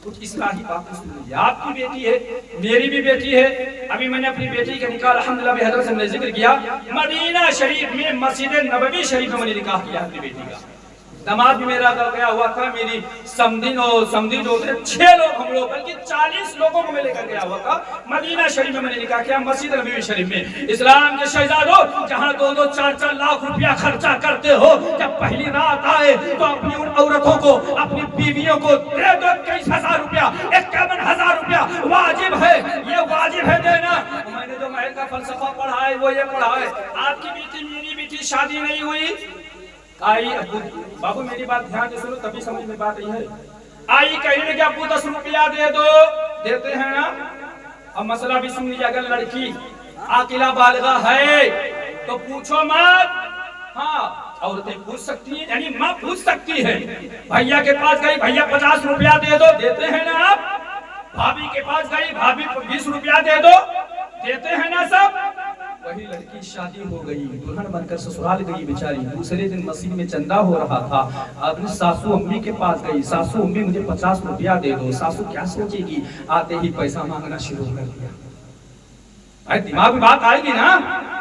कुछ इस्लाही बातें सुन लीजिए। आपकी बेटी है, मेरी भी बेटी है। अभी मैंने अपनी बेटी का निकाह अल्हम्दुलिल्लाह हजरत से जिक्र किया, मदीना शरीफ में मस्जिद नबवी शरीफ में मैंने निकाह किया अपनी बेटी का। दामाद भी मेरा गया हुआ था, मेरी समधी जो थे 6 लोग हम लोग, बल्कि 40 लोगों को मैं लेकर गया हुआ था। मदीना शरीफ में मैंने निकाह किया, मस्जिद नबवी शरीफ में। इस्लाम के शहजादों, जहाँ 2-2, 4-4 लाख रुपया खर्चा करते हो, जब पहली रात आए तो अपनी उन औरतों को, अपनी बीवियों को दे दो 21,000 रुपया, 51,000 रुपया वाजिब है, ये वाजिब है देना। मैंने जो महर का फलसफा पढ़ा है वो ये पढ़ा है। आपकी बेटी मेरी बेटी शादी नहीं हुई, आई अबू, बाबू मेरी बात ध्यान से सुनो तभी समझ में बात रही है। आई कहने कि अबू 10 रुपया दे दो, देते हैं ना। अब मसला भी सुन लीजिए, अगर लड़की आकिला बालिगा है तो पूछो मत। हाँ, औरतें पूछ सकती हैं, यानी माँ पूछ सकती है। भैया के पास गई, भैया 50 रुपया दे दो, देते हैं ना आप। भाभी के पास गई, भाभी 20 रुपया दे दो, देते हैं ना सब। वही लड़की शादी हो गई, दुल्हन बनकर ससुराल गई बेचारी। दूसरे दिन मस्जिद में चंदा हो रहा था, अपने सासू अम्मी के पास गई, सासू अम्मी मुझे 50 रुपया दे दो। सासू क्या सोचेगी, आते ही पैसा मांगना शुरू कर दिया। अरे दिमाग में बात आएगी ना।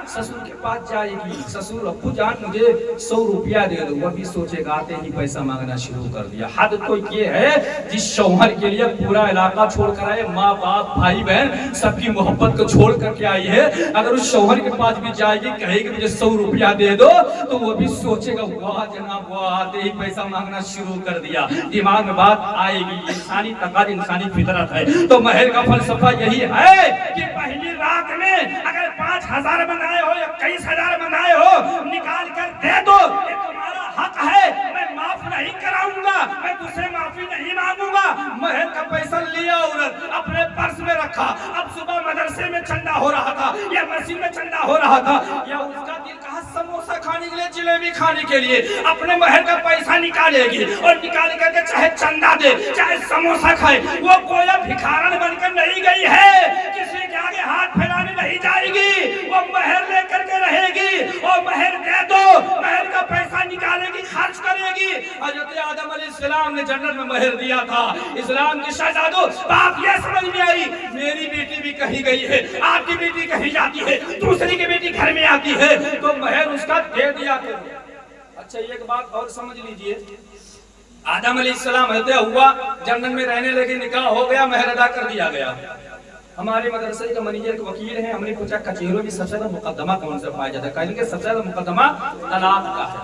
ससुर के पास जाएगी, ससुर अब्बू जान मुझे 100 रुपया दे दो, वह भी सोचेगा, आते ही पैसा मांगना शुरू कर दिया। हद तो ये है जिस शौहर के लिए पूरा इलाका छोड़ कर आए, माँ बाप भाई बहन सबकी मोहब्बत को छोड़ करके आई है, अगर उस शौहर के पास भी जाएगी, कहेगी मुझे 100 रुपया दे दो, तो वो भी सोचेगा वाह जनाब वाह, आते ही पैसा मांगना शुरू कर दिया। दिमाग में बात आएगी, इंसानी तकाद, इंसानी फितरत है। तो महर का फलसफा यही है कि पहली रात में अगर 5,000 बनाए हो या 21,000 बनाए हो, निकाल कर दे दो, ये तुम्हारा हक है। मैं माफ नहीं कराऊंगा, मैं तुझसे माफी नहीं मांगूंगा। महर का पैसा लिया औरत अपने पर्स में रखा। अब सुबह मदरसे में चंदा हो रहा था या मस्जिद में चंदा हो रहा था, या उसका दिल कहा समोसा खाने के लिए, जलेबी खाने के लिए, अपने महर का पैसा निकालेगी और निकाल करके चाहे चंदा दे चाहे समोसा खाए। वो कोई भिखारन बनकर नहीं गई है, किसी के आगे हाथ फैलाने नहीं जाएगी, वो महर लेकर के रहेगी। और महर दे दो, महर का पैसा निकालेगी, खर्च करेगी। हजरत आदम अलैहिस्सलाम ने जन्नत में महर दिया था। इस्लाम की शहजादों, बात यह समझ में आई, मेरी बेटी भी कहीं गई है, आपकी बेटी कहीं जाती है, दूसरी की बेटी घर में आती है, तो महर उसका दे दिया करो। अच्छा एक बात और समझ लीजिए, आदम अलैहिस्सलाम हुआ जन्नत में रहने लगे, निकाह हो गया, महर अदा कर दिया गया। हमारे मदरसे का मैनेजर के वकील हैं, हमने पूछा कचहरों में सबसे ज्यादा मुकदमा कौन सा पाया जाता है? कहेंगे सबसे ज्यादा मुकदमा तलाक का है,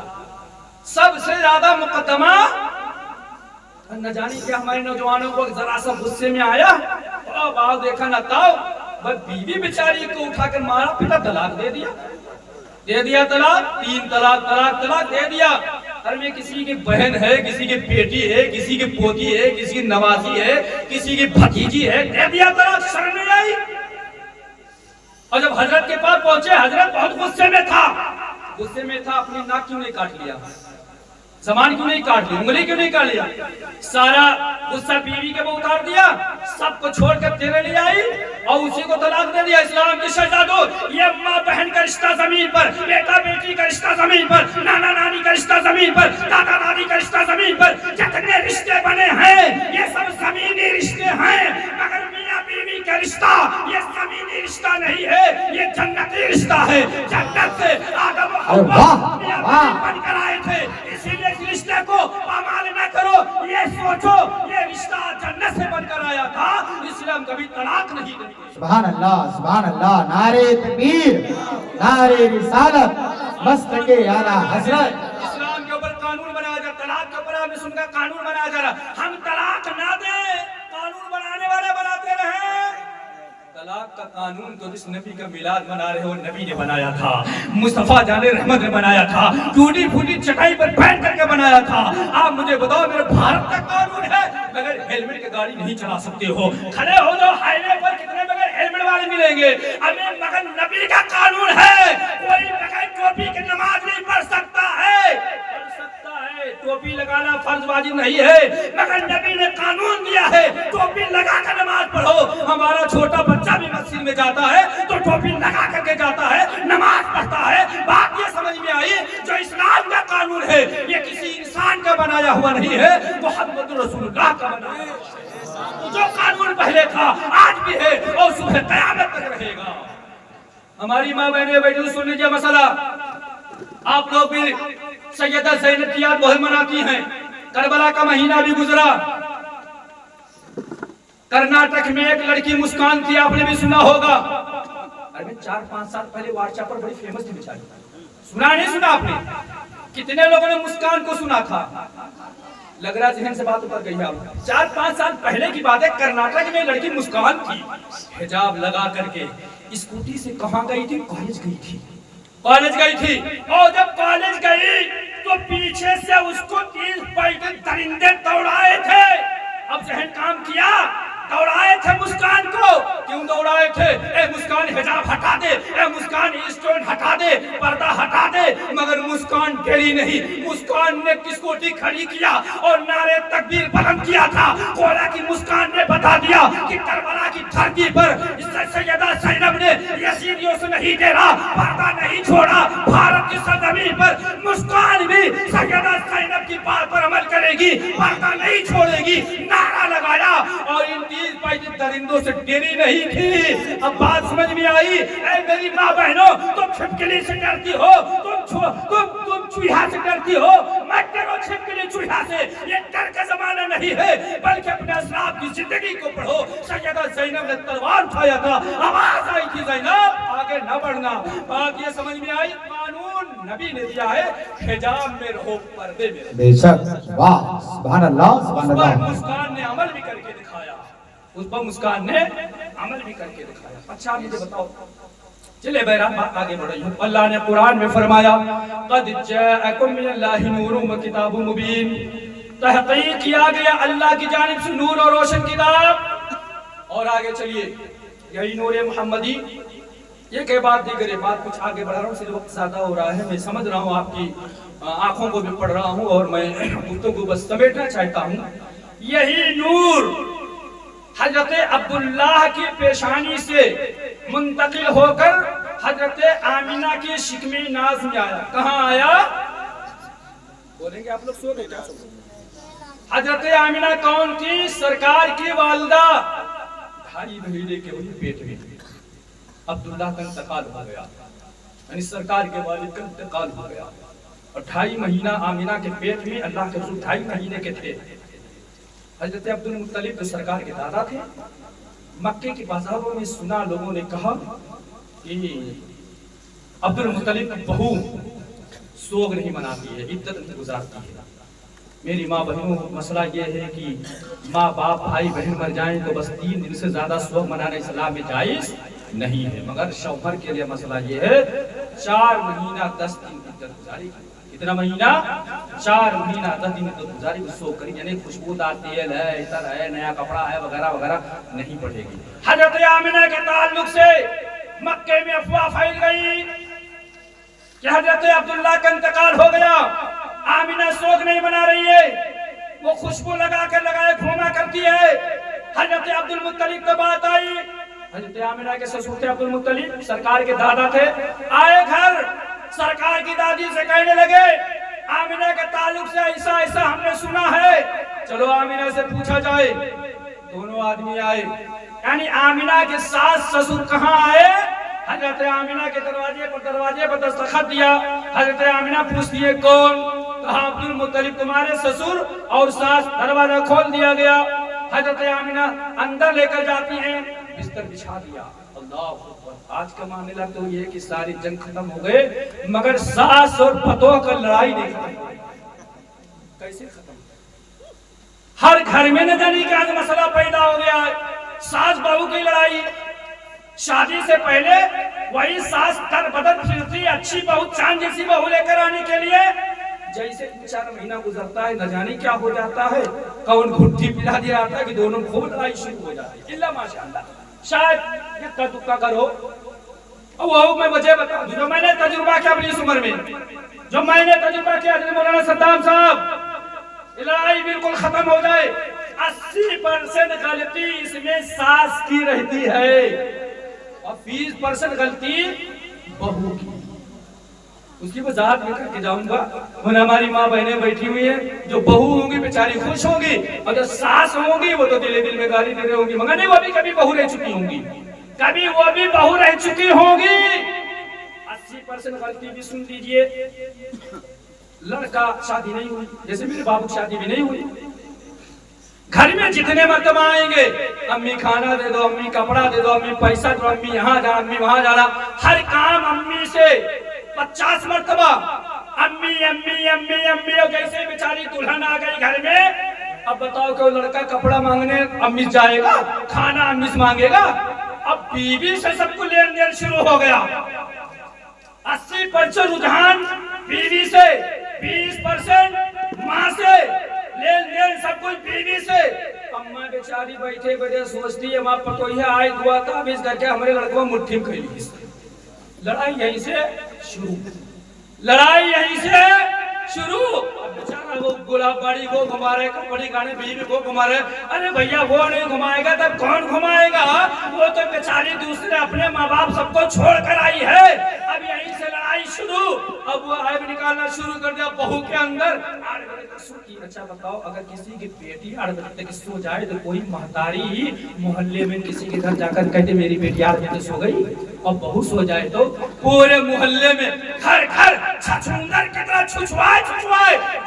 सबसे ज्यादा मुकदमा। न जाने क्या हमारे नौजवानों को जरा सा गुस्से में आया, बाल देखा न ताओ, बस बीवी बेचारी को उठाकर मारा पीटा, तलाक दे दिया तलाक, 3 तलाक दे दिया। अरे में किसी की बहन है, किसी की बेटी है, किसी की पोती है, किसी की नवासी है, किसी की भतीजी है, दे दिया तलाक, शर्म नहीं आई। और जब हजरत के पास पहुंचे, हजरत बहुत गुस्से में था, अपनी नाक क्यों नहीं काट लिया? زبان کیوں نہیں کاٹ لی, انگلی کیوں نہیں کاٹ لیا؟ سارا غصہ بیوی کے وہ اتار دیا, سب کو چھوڑ کر تیرے لیے آئی اور اسی کو طلاق دے دیا. اسلام کی شہزادوں, یہ ماں بہن کا رشتہ زمین پر, بیٹا بیٹی کا رشتہ زمین پر, نانا نانی کا رشتہ زمین پر, دادا دادی کا رشتہ زمین پر, جتنے رشتے بنے ہیں یہ سب زمینی رشتے ہیں, مگر میاں بیوی کا رشتہ یہ زمینی رشتہ نہیں ہے, یہ جنتی رشتہ ہے. جنت سے آدم و حوا میاں بیوی بن کر آئے تھے, اسی لیے اس رشتے کو پامال نہ کرو. یہ سوچو یہ رشتہ جنت سے بن کر آیا تھا, اسلام کبھی طلاق نہیں دیتے. سبحان اللہ, نعرے تکبیر, نعرے رسالت, مستق اعلیٰ حضرت. اسلام کے اوپر قانون بنایا جا رہا, طلاق کے اوپر آپ نے سن کا قانون بنایا جا رہا. ہم طلاق نہ دیں, قانون بنانے والے بناتے رہے. طلاق کا قانون تو جس نبی کا میلاد منا رہے ہو نبی نے بنایا تھا, مصطفیٰ جان رحمت نے بنایا تھا, ٹوٹی پھوٹی چٹائی پر بیٹھ کر کے بنایا تھا. آپ مجھے بتاؤ میرے بھارت کا قانون ہے مگر ہیلمٹ کی گاڑی نہیں چلا سکتے ہو, کھڑے ہو جاؤ ہائی وے پر, کتنے بغیر ہیلمٹ والے ملیں گے. ابھی مگر نبی کا قانون ہے, کوئی بغیر ٹوپی کی نماز نہیں پڑھ سکتا ہے. ٹوپی لگانا فرض واجب نہیں ہے, مگر نبی نے قانون دیا ہے ٹوپی لگا کر نماز پڑھو. ہمارا چھوٹا بچہ بھی مسجد میں جاتا ہے تو ٹوپی لگا کر کے جاتا ہے, نماز پڑھتا ہے. بات یہ سمجھ میں آئی, جو اسلام کا قانون ہے یہ کسی انسان کا بنایا ہوا نہیں ہے, محمد رسول اللہ کا بنایا ہے. جو قانون پہلے تھا آج بھی ہے اور صبح قیامت تک رہے گا. ہماری ماں بہنیں بیٹھی سن لیجیے مسئلہ. آپ لوگ بھی سیدہ زینب کی یاد بہت مناتی ہیں. کربلا کا مہینہ بھی گزرا, کرناٹک میں ایک لڑکی مسکان تھی, آپ نے بھی سنا ہوگا. ارے 4-5 سال پہلے واٹس ایپ پر بڑی فیمس تھی بیچاری, سنا نہیں سنا آپ نے؟ کتنے لوگوں نے مسکان کو سنا تھا؟ لگ رہا ذہن سے بات اتر گئی ہے. 4-5 سال پہلے کی بات ہے, کرناٹک میں لڑکی مسکان تھی, حجاب لگا کر کے اسکوٹی سے کہاں گئی تھی؟ کالج گئی تھی. کالج گئی تھی, اور جب کالج گئی تو پیچھے سے اس کو 30 پیٹن درندے دوڑائے تھے. اب ذہن کام کیا, دوڑائے تھے مسکان کو. کیوں دوڑائے تھے؟ اے مسکان حجاب ہٹا دے, اے مسکان اسٹون ہٹا دے, پردہ ہٹا دے. مگر مسکان ڈری نہیں, مسکان نے اسکوٹی کھڑی کیا اور نعرے تکبیر بلند کیا تھا. گویا کہ مسکان نے بتا دیا کہ کربلا کی دھرتی پر سیدہ زینب نے یزیدیوں سے نہیں ڈرا, پردہ نہیں چھوڑا. بھارت کی سرزمین پر مسکان بھی سیدہ زینب کی بات پر عمل کرے گی, پردہ نہیں چھوڑے گی. نعرہ لگایا اور ان 30 پیٹن درندوں سے ڈری نہیں تھی. اب بات سمجھ میں آئی؟ اے میری ماں بہنوں, تم چھپکلی سے ڈرتی ہو, تم چوہا سے ڈرتی ہو, مت ڈرو چھپکلی چوہا سے. یہ ڈر کا زمانہ نہیں ہے, بلکہ اپنے اسلاف کی زندگی کو پڑھو. سیدہ زینب نے تلوار اٹھایا تھا, آواز آئی تھی زینب آگے نہ بڑھنا. بات یہ سمجھ میں آئی, قانون نبی نے دیا ہے, حجاب میں رہو, پردے میں رہو. بے شک, واہ, سبحان اللہ, سبحان اللہ. مسکان نے عمل بھی کر کے دکھایا, اس پر مسکان نے عمل بھی کر کے دکھایا. اچھا مجھے بتاؤ, چلے بہرحال بات آگے بڑھ رہی ہے. اللہ نے قرآن میں فرمایا, قد جاءکم من اللہ نور و کتاب مبین, تحقیق کیا گیا اللہ کی جانب سے نور اور روشن کتاب. اور آگے چلیے, یہی نور محمدی. یہ کہ بات دیگر, بات کچھ آگے بڑھا رہا ہوں, صرف وقت زیادہ ہو رہا ہے. میں سمجھ رہا ہوں آپ کی آنکھوں کو بھی پڑھ رہا ہوں اور میں گفتگو بس سمیٹنا چاہتا ہوں. یہی نور حضرت عبداللہ کی پیشانی سے منتقل ہو کر حضرت آمینہ کی شکم ناز میں آیا. کہاں آیا؟ بولیں گے آپ لوگ, سو گئے کیا؟ حضرت آمینہ کون تھی؟ سرکار کی والدہ. 2.5 مہینے کے ہوئی پیٹ میں, عبداللہ کا انتقال ہو گیا, یعنی سرکار کے والد کا انتقال ہو گیا. اور 2.5 مہینہ آمینہ کے پیٹ میں, اللہ کے رسول 2.5 مہینے کے تھے. حضرت عبد المطلب جو سرکار کے دادا تھے, مکے کے بازاروں میں سنا, لوگوں نے کہا کہ عبد المطلب کی بہو سوگ نہیں مناتی ہے, عدت نہیں گزارتی ہے. میری ماں بہنوں, مسئلہ یہ ہے کہ ماں باپ بھائی بہن مر جائیں تو بس 3 دن سے زیادہ سوگ منانا اسلام میں جائز نہیں ہے. مگر شوہر کے لیے مسئلہ یہ ہے 4 مہینہ 10 دن عدت گزاری. کتنا مہینہ؟ 4 مہینہ 10 دن عدت گزاری کو سوگ کری, یعنی خوشبودار تیل ہے, عطر ہے, نیا کپڑا ہے وغیرہ وغیرہ نہیں پڑے گی. حضرت آمینہ کے تعلق سے مکے میں افواہ پھیل گئی کہ حضرت عبداللہ کا انتقال ہو گیا. आमिना शोक नहीं मना रही है, वो खुशबू लगा कर लगाए घूमा करती है। हजरत अब्दुल मुत्तलिब की बात आई, हजरत आमिना के ससुर थे अब्दुल मुत्तलिब, सरकार के दादा थे। आए घर, सरकार की दादी से कहने लगे आमिना के ताल्लुक से ऐसा ऐसा हमने सुना है, चलो आमिना से पूछा जाए। दोनों आदमी आए, यानी आमिना के सास ससुर कहाँ आए? हजरत आमिना के दरवाजे पर दस्तखत दिया। हजरत आमिना पूछती है कौन? कहा अब्दुल मुत्तलिब तुम्हारे ससुर और सास। दरवाजा खोल दिया गया, हजरत आमिना अंदर लेकर जाती हैं, बिस्तर बिछा दिया। अल्लाह अकबर। आज का मामला तो ये कि सारी जंग खत्म हो गए, मगर सास और पतों का लड़ाई नहीं खत्म। कैसे खत्म? हर घर में न जाने क्या मसला पैदा हो गया है, सास बहू की लड़ाई। शादी से पहले वही सास दर बदर फिरती अच्छी बहू, चांद जैसी बहू लेकर आने के लिए। जैसे 3-4 महीना गुजरता है, न जाने क्या हो जाता है, कौन घुट्टी पिला दिया जाता है कि दोनों खूब लड़ाई शुरू हो जाती है। इल्ला माशाअल्लाह, शायद इक्का दुक्का करो। वो मैं वजह बता दूं, जो मैंने तजुर्बा किया अपनी इस उम्र में, जो मैंने तजुर्बा किया मौलाना सद्दाम साहब, लड़ाई बिल्कुल खत्म हो जाए, 80% गलती इसमें सास की रहती है और 20% गलती बहू की। उसकी वजाहत में करके जाऊंगा। हमारी माँ बहनें बैठी हुई हैं, जो बहू होंगी बेचारी खुश होंगी, और जो सास होंगी वो तो दिल में गाली दे रही होंगी, मगर नहीं, वो भी कभी बहू रह चुकी होंगी, कभी वो भी बहू रह चुकी होंगी। 80% गलती भी सुन लीजिए। लड़का शादी नहीं हुई, जैसे मेरे बाबू की शादी भी नहीं हुई, घर में जितने मर्तबा आएंगे, अम्मी खाना दे दो, अम्मी कपड़ा दे दो, अम्मी पैसा दो, अम्मी यहाँ जाना, अम्मी वहां जाना, हर काम अम्मी से 50 मर्तबा अम्मी अम्मी अम्मी अम्मी। और जैसे बेचारी दुल्हन आ गई घर में, अब बताओ कि वो लड़का कपड़ा मांगने अम्मी जाएगा, खाना अम्मी से मांगेगा। अब बीवी से सबको लेन देन शुरू हो गया। 80% रुझान बीवी से, 20% माँ से, लेन देन सब कुछ बीवी से। अम्मा बेचारी बैठे बैठे सोचती है, माँ पतोहिया आई दुआ ताबीज करके हमारे लड़कों मुट्ठी में खेली। लड़ाई यहीं से शुरू, लड़ाई यहीं से शुरू। अब बेचारा वो गुलाब बाड़ी वो घुमा रहे, कपड़ी गाने बीवी को घुमा रहे। अरे भैया वो नहीं घुमाएगा तब कौन घुमाएगा? वो तो बेचारी दूसरे अपने माँ बाप सबको छोड़ कर आई है। अब यहीं से लड़ाई शुरू। अब वो आग निकालना शुरू कर दिया बहू के अंदर। अच्छा बताओ, अगर किसी की बेटी 8 बजे तक सो जाए तो कोई महतारी मोहल्ले में किसी के घर जाकर कहते मेरी बेटी 8 बजे सो गई, और बहू सो जाए तो पूरे मोहल्ले में घर घर छछूंदर की तरह छुछुआए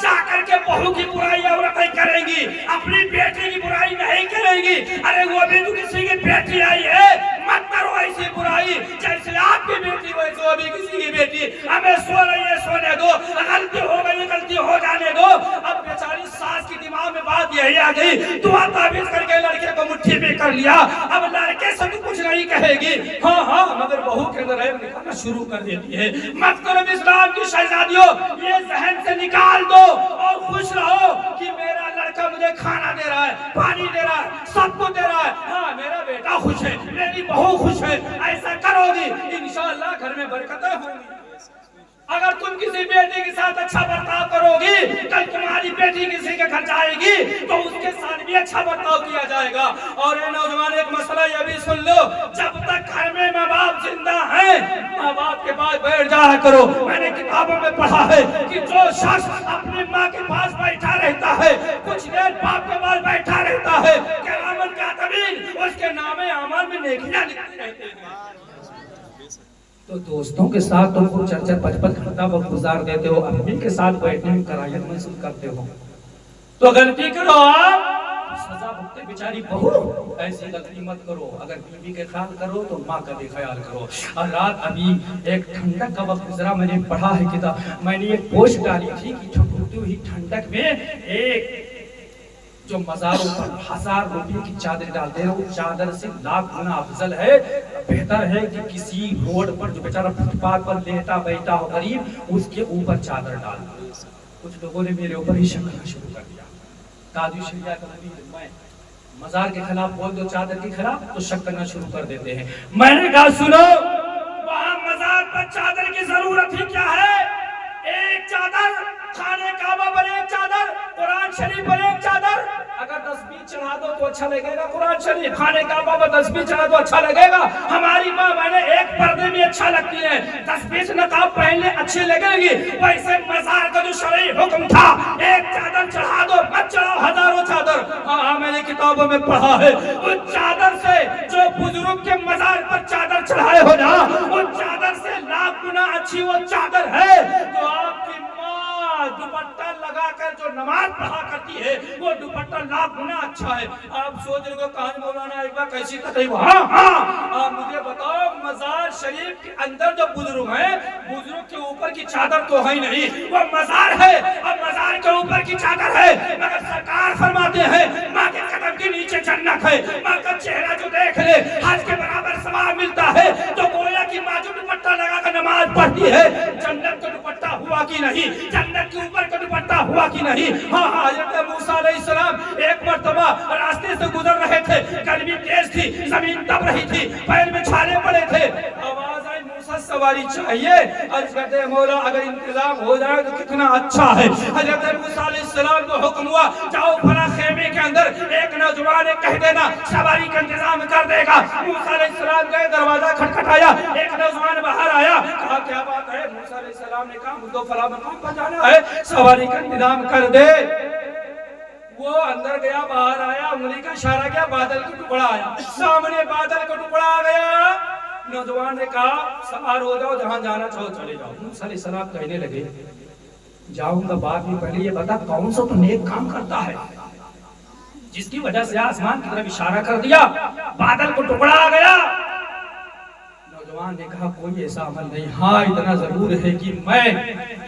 जाकर के बहू की बुराई औरतें करेंगी, अपनी बेटी की बुराई नहीं करेंगी। अरे वो भी तो किसी की बेटी आई है, मत करो ऐसी बुराई, जैसे आपकी बेटी वैसे वो भी किसी की बेटी। हमें सो रही है सोने दो, गलती हो गई गलती हो जाने दो। अब बेचारी सास की दिमाग में बात यही आ गई, दुआ ताबीज करके लड़के को मुट्ठी में कर लिया। अब लड़के से तो कुछ नहीं कहेगी, हाँ हाँ, मगर बहू के अंदर ऐब निकालना शुरू कर देती है। मत करो इस्लाम की शहजादियों, ये जहन से निकाल दो और खुश रहो कि मेरा लड़का मुझे खाना दे रहा है, पानी दे रहा है, सब कुछ दे रहा है। हाँ, मेरा बेटा खुश है, मेरी बहू खुश है। ऐसा करोगी इंशाअल्लाह घर में बरकतें होंगी। अगर तुम किसी बेटी के साथ अच्छा बर्ताव करोगी, कल तुम्हारी बेटी किसी के घर जाएगी तो उसके साथ भी अच्छा बर्ताव किया जाएगा। और ये नौजवान एक मसला ये भी सुन लो, जब तक घर में माँ बाप जिंदा हैं, माँ बाप के पास बैठ जाया करो। मैंने किताबों में पढ़ा है कि जो शख्स अपनी माँ के पास बैठा रहता है, कुछ देर बाप के पास बैठा रहता है, क़यामत का तबीन उसके नामे अमल में नेकियां लिखती रहती हैं। तो दोस्तों के साथ तुम 4-5 घंटा वक्त गुजार देते हो, अम्मी के साथ बैठने में कराहत महसूस करते हो, तो गलती करो आप, सजा भुगते बेचारी बहू। ऐसी गलती मत करो। अगर बीवी के ख्याल करो तो माँ का भी ख्याल करो। और रात अभी एक ठंडक का वक्त गुजरा, मैंने पढ़ा है किताब, मैंने एक पोस्ट डाली थी कि छुटती हुई ठंडक में एक जो मज़ारों पर 1000 रुपये की चादर डालते हैं, वो चादर से लाख गुना अफजल है। बेहतर है कि किसी रोड पर जो बेचारा फुटपाथ पर लेटा बैठा हो गरीब, उसके ऊपर चादर डाल दो। कुछ लोगों ने मेरे ऊपर ही शक करना शुरू कर दिया, काजी शरिया का मैं मज़ार के खिलाफ बोल दो, चादर के खिलाफ, तो शक करना शुरू कर देते हैं। मैंने कहा सुनो, वहाँ मज़ार पर चादर की जरूरत ही क्या है? एक चादर खाने काबा पर एक चादर, कुरान शरीफ पर एक चादर। अगर तस्बीह चढ़ा दो तो अच्छा लगेगा कुरान शरीफ, खाने काबा पर तस्बीह चढ़ा दो अच्छा लगेगा। हमारी माँ बहने एक पर्दे में अच्छा लगती है, तस्बीह से नकाब पहनने अच्छी लगेगी। वैसे मजार का जो शरई हुक्म था, एक चादर चढ़ा दो, मत चढ़ाओ हजारों चादर। हाँ, मैंने किताबों में पढ़ा है, उस चादर से जो बुजुर्ग के मजार पर चादर चढ़ाए हो ना, उस चादर से लाख गुना अच्छी वो चादर है जो आपकी माँ दुपट्टा लगाकर जो नमाज पढ़ा करती है, वो दुपट्टा लाख गुना अच्छा है। आप सोच रहे हो कहां मौलाना एक बार कैसी तकलीफ? हाँ, आप मुझे बताओ, मजार शरीफ के अंदर जो बुजुर्ग हैं, बुजुर्ग के ऊपर की चादर तो है ही नहीं, वो मजार है, और मजार के ऊपर की चादर है। मगर सरकार फरमाते हैं माँ के कदम के नीचे जन्नत है। माँ का चेहरा जो देख ले, हज के बराबर सवाब मिलता है। तो गोया की माँ जो दुपट्टा लगाकर नमाज पढ़ती है, जन्नत का दुपट्टा हुआ कि नहीं, जन्नत के ऊपर का दुपट्टा हुआ कि नहीं? हाँ, हज़रत मूसा अलैहिस्सलाम एक मर्तबा रास्ते से गुजर रहे थे, गर्मी तेज थी, जमीन दब रही थी, पैर में छाले पड़े थे, आवाज आई मूसा सवारी चाहिए। अर्ज करते हैं मौला अगर इंतजाम हो जाए तो कितना अच्छा है। हज़रत मूसा अलैहिस्सलाम को हुक्म हुआ, जाओ फला खेमे के अंदर एक नौजवान कह देना सवारी का इंतजाम कर देगा। मूसा अलैहिस्सलाम गए, दरवाजा खटखटाया, एक नौजवान बाहर आया, कहा क्या बात है? मूसा अलैहिस्सलाम ने कहा मुझको फला मकाम पर जाना है, सवारी का इंतजाम कर दे। वो अंदर गया, बाहर आया, उंगली का इशारा किया, बादल का टुकड़ा आया, सामने बादल का टुकड़ा आ गया। नौजवान ने कहा सवार हो जाओ, जहां जाना चाहो चले जाओ। मूसा अलैहिस्सलाम कहने लगे जाऊंगा बाद में, पहले ये बता कौन सा तो नेक काम करता है जिसकी वजह से आसमान की तरफ इशारा कर दिया, बादल को टुकड़ा आ गया। नौजवान ने कहा कोई ऐसा अमल नहीं, हाँ इतना जरूर है कि मैं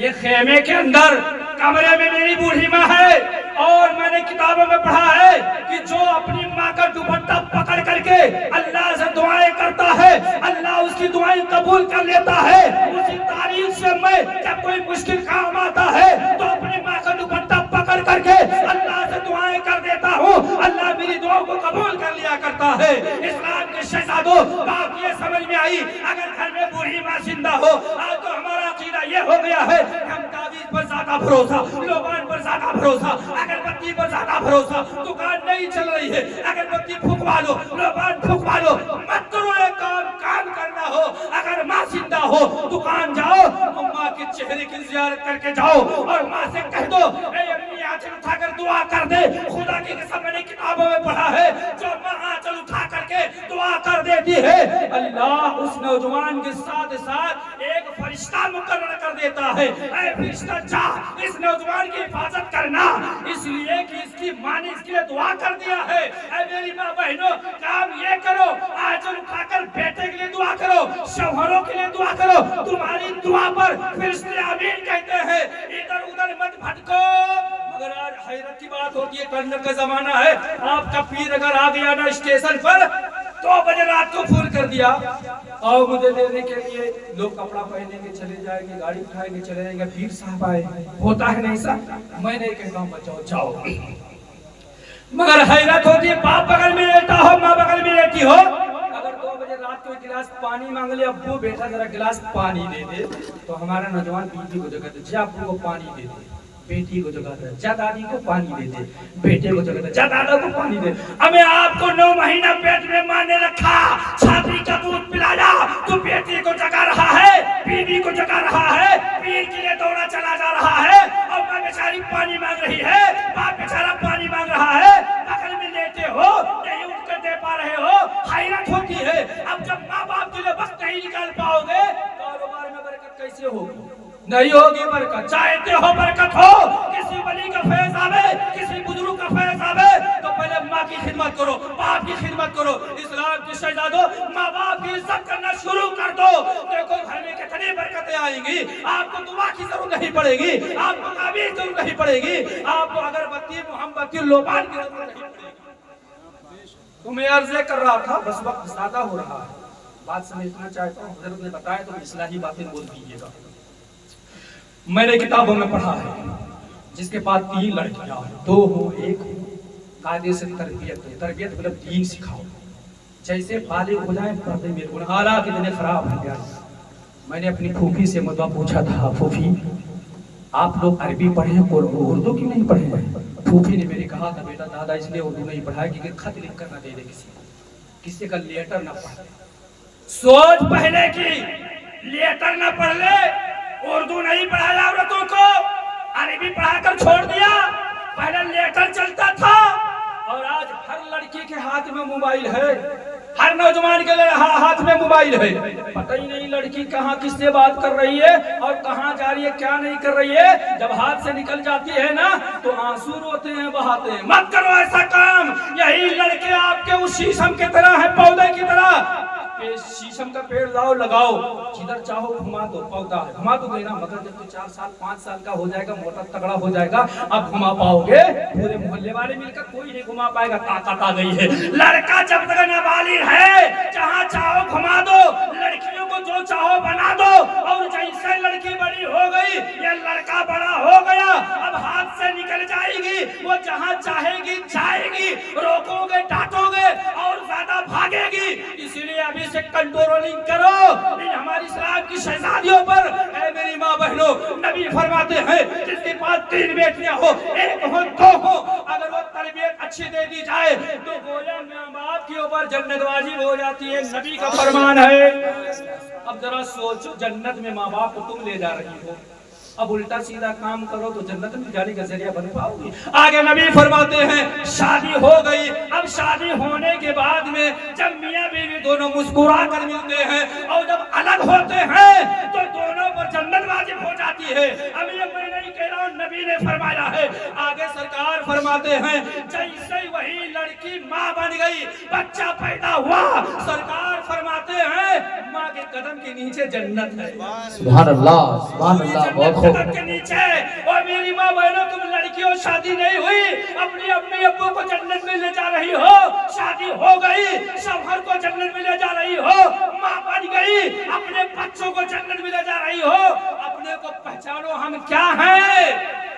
ये खेमे के अंदर कमरे में मेरी बूढ़ी माँ है, और मैंने किताबों में पढ़ा है कि जो अपनी माँ का दुपट्टा पकड़ करके अल्लाह से दुआएं करता है, अल्लाह उसकी दुआएं कबूल कर लेता है। उसी तारीख से मैं जब कोई मुश्किल काम आता है तो अपनी माँ का दुपट्टा पकड़ करके अल्लाह से दुआएं कर देता हूँ, अल्लाह मेरी दुआओं को कबूल कर लिया करता है। इस्लाम के शहजादों, बात ये समझ में आई, अगर घर में बूढ़ी माँ जिंदा हो, आज तो हमारा अकीदा ये हो गया है हम तावीज़ पर ज्यादा भरोसा, लोबान पर ज्यादा भरोसा, अगरबत्ती पर ज्यादा भरोसा। दुकान नहीं चल रही है, अगरबत्ती फूंकवा लो, लोबान फूंकवा लो, मत करो एक काम करना हो, अगर माँ जिंदा हो दुकान जाओ, माँ के चेहरे की जियारत करके जाओ, और माँ से कह दो ए अम्मी आंचल उठाकर दुआ कर दे। खुदा की कसम मैंने किताबों में पढ़ा है, जो माँ आंचल उठा करके दुआ कर देती है, अल्लाह उस नौजवान के साथ साथ एक फरिश्ता मुकर्रर कर देता है। ऐ फरिश्ता जा इस नौजवान की हिफाजत करना, इसलिए कि इसकी माँ ने इसके लिए दुआ कर दिया है। ऐ मेरी माँ बहनों, काम ये करो, आंचल उठाकर बेटे के लिए दुआ करो, शौहरों के लिए दुआ करो, तुम्हारी दुआ पर फरिश्ते आमीन कहते हैं। इधर उधर मत भटको। मगर आज हैरत की बात होती है, कर्नल का जमाना है, आपका पीर अगर आ गया ना स्टेशन पर 2 बजे रात को फोन कर दिया और मुझे लेने के लिए, लोग कपड़ा पहनेंगे चले जाएंगे, गाड़ी उठाएंगे चले जाएंगे, पीर साहब आए, होता है नहीं सा? मैं नहीं कहता हूँ बचाओ जाओ, मगर हैरत होती है, बाप बगल में लेटा हो, माँ बगल में लेटी हो, अगर 2 बजे रात को एक गिलास पानी मांग ले, अब्बू बेटा जरा गिलास पानी दे दे, तो हमारा नौजवान बीवी को जगह दे, अब्बू को पानी दे दे, बेटी को जगह दे, जा दादी को पानी दे दे, बेटे को जगह दे, जा दादा को पानी दे। हमें आपको 9 महीना पेट में माँ ने रखा, छाती का दूध पिलाया, तो बेटी को जगा रहा है, बीवी को जगा रहा है, पीर के लिए दौड़ा चला जा रहा है, और माँ बेचारी पानी मांग रही है, बाप बेचारा पानी मांग रहा है, बगल में लेटे हो, नहीं उठ कर दे पा रहे हो, हैरत होती है। अब जब माँ बाप के लिए वक्त नहीं निकाल पाओगे, कारोबार में बरकत कैसे होगी? नहीं होगी बरकत। चाहते हो बरकत हो, किसी वली का फैज आवे, किसी बुजुर्ग का फैज आवे, तो पहले माँ की खिदमत करो, बाप की खिदमत करो। इस्लाम के शहजादों, माँ बाप की इज्जत करना शुरू कर दो, देखो घर में कितनी बरकतें आएंगी। आपको दुआ की जरूरत नहीं पड़ेगी, आपको ताबीज़ की जरूरत नहीं पड़ेगी, आपको अगरबत्ती मोमबत्ती लोबान की जरूरत नहीं पड़ेगी। तुम्हें अर्ज कर रहा था, बस वक्त ज्यादा हो रहा है, बात समझना चाहता हूँ, हज़रत ने बताया तो इस्लाही बातें बोल दीजिएगा। मैंने किताबों में पढ़ा है, जिसके पास 3 लड़कियां हो, 2 हो 1 हो, कायदे से तरबियत मतलब दीन सिखाओ, जैसे बालिग हो जाए पर्दे में रहूं। हालात इतने खराब हैं यार। मैंने अपनी फूफी से मुद्दा पूछा था, फूफी आप लोग अरबी पढ़े हैं और उर्दू क्यों नहीं पढ़े हैं? फूफी ने मेरे कहा था बेटा दादा इसलिए उर्दू नहीं पढ़ाया कि खत लिख कर ना दे दे किसी का लेटर ना पढ़। सोच पहले की, लेटर ना पढ़ ले, उर्दू नहीं पढ़ाया औरतों को, अरबी पढ़ाकर छोड़ दिया। पहले लेटर चलता था और आज हर लड़की के हाथ में मोबाइल है, हर नौजवान के हाथ में मोबाइल है। पता ही नहीं लड़की कहाँ किससे बात कर रही है और कहाँ जा रही है, क्या नहीं कर रही है। जब हाथ से निकल जाती है ना तो आंसू रोते हैं, बहाते हैं। मत करो ऐसा काम। यही लड़के आपके उस शीशम की तरह है, पौधे की तरह। शीशम का पेड़ लाओ लगाओ, जिधर चाहो घुमा दो, पौधा है घुमा दो देना, मगर जब तो 4 साल 5 साल का हो जाएगा, मोटा तगड़ा हो जाएगा, अब घुमा पाओगे। पूरे मोहल्ले वाले मिलकर कोई नहीं घुमा पाएगा, ताकत आ गई है। लड़का जब तक नाबालिग है, जहाँ चाहो घुमा दो, लड़कियों को जो चाहो बना दो। और जैसे लड़की बड़ी हो गई, ये लड़का बड़ा हो गया, अब हाथ से निकल जाएगी, वो जहाँ चाहेगी जाएगी, रोकोगे डांटोगे और ज्यादा भागेगी। इसीलिए अभी से कंट्रोलिंग करो हमारी इस्लाम की शहजादियों पर। ऐ मेरी माँ बहनों, नबी फरमाते हैं जिसके पास 3 बेटियां हो, 1 हो 2 हो, अगर वो तरबियत अच्छी दे दी जाए तो गोया माँ बाप के ऊपर जन्नत वाजिब हो जाती है। नबी का फरमान है। अब जरा सोचो, जन्नत में माँ बाप को तुम ले जा रही हो, अब उल्टा सीधा काम करो तो जन्नत में जाने का जरिया बन पाओगी। आगे नबी फरमाते हैं शादी हो गई, अब शादी होने के बाद में जब मियां बीवी दोनों मुस्कुरा कर मिलते हैं और जब अलग होते हैं तो दोनों पर जन्नत वाजिब हो जाती है। अब ये मैं नहीं कह रहा हूँ, नबी ने फरमाया है। आगे सरकार फरमाते हैं जैसे वही लड़की माँ बन गई, बच्चा पैदा हुआ, सरकार फरमाते हैं माँ के कदम के नीचे जन्नत है। सुभान अल्लाह, सुभान अल्लाह, बहुत कदम के नीचे। और मेरी माँ बहनों, तुम लड़कियों शादी नहीं हुई, अपनी अम्मी अब्बू को जन्नत में ले जा रही हो, शादी हो गई, शौहर को जन्नत में ले जा रही हो, माँ बन गई, अपने बच्चों को जन्नत में ले जा रही हो। अपने को पहचानो हम क्या हैं।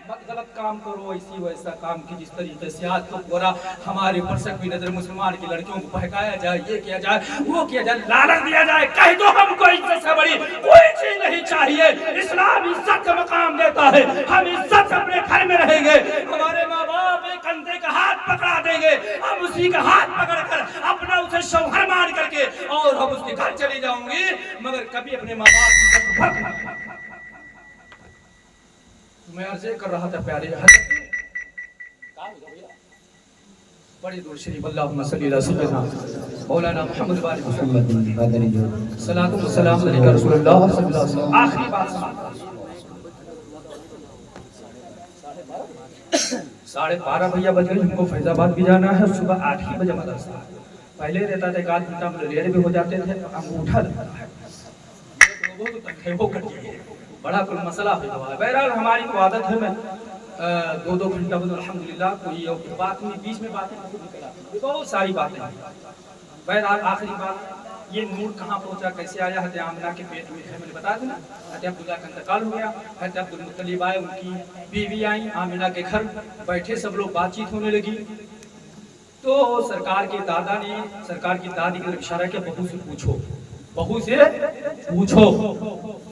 मत गलत काम करो, ऐसी वैसा काम की जिस तरीके से आज तो पूरा हमारे ऊपर से कोई नजर मुसलमान की लड़कियों को बहकाया जाए, ये किया जाए, वो किया जाए, लालच दिया जाए। कह दो हमको इज्जत से बड़ी कोई चीज नहीं चाहिए। इस्लाम इज्जत का मकाम देता है, हम इज्जत से अपने घर में रहेंगे। हमारे माँ बाप एक कंधे का हाथ पकड़ा देंगे, हम उसी का हाथ पकड़ कर अपना उसे शौहर मान करके और हम उसके घर चली जाऊंगी, मगर कभी अपने माँ बाप की इज्जत मैं अर्ज़े कर रहा था प्यारे बड़ी दूर शरीफ अल्लाहुम्मा सल्ली अला सय्यिदना मौलाना मुहम्मद वाले सलातो व सलाम अलैका रसूलुल्लाह सल्लल्लाहु अलैहि वसल्लम। आखिरी बात सुनो, 12:30 भैया बज गए, हमको फैजाबाद भी जाना है, सुबह 8 ही बजे मदरसा। पहले रहता था 1 आध घंटा में लेट भी हो जाते थे, अंगूठा लगता है वो तो तक वो कटिए बड़ा कोई मसला है। बहरहाल हमारी तो आदत है, मैं 2-2 घंटा बदल अल्हम्दुलिल्लाह कोई बात नहीं, बीच में बातें बहुत सारी बातें हैं। बहरहाल आखिरी बात, ये नूर कहाँ पहुँचा, कैसे आया, हज़रत आमिना के पेट में है, मैंने बता दिया। हज़रत अब्दुल्लाह का इंतकाल हो गया, हज़रत अब्दुल मुत्तलिब आए, उनकी बीवी आई आमिना के घर, बैठे सब लोग, बातचीत होने लगी। तो सरकार के दादा ने, सरकार की दादी ने इशारा किया, बहू से पूछो, बहू से पूछो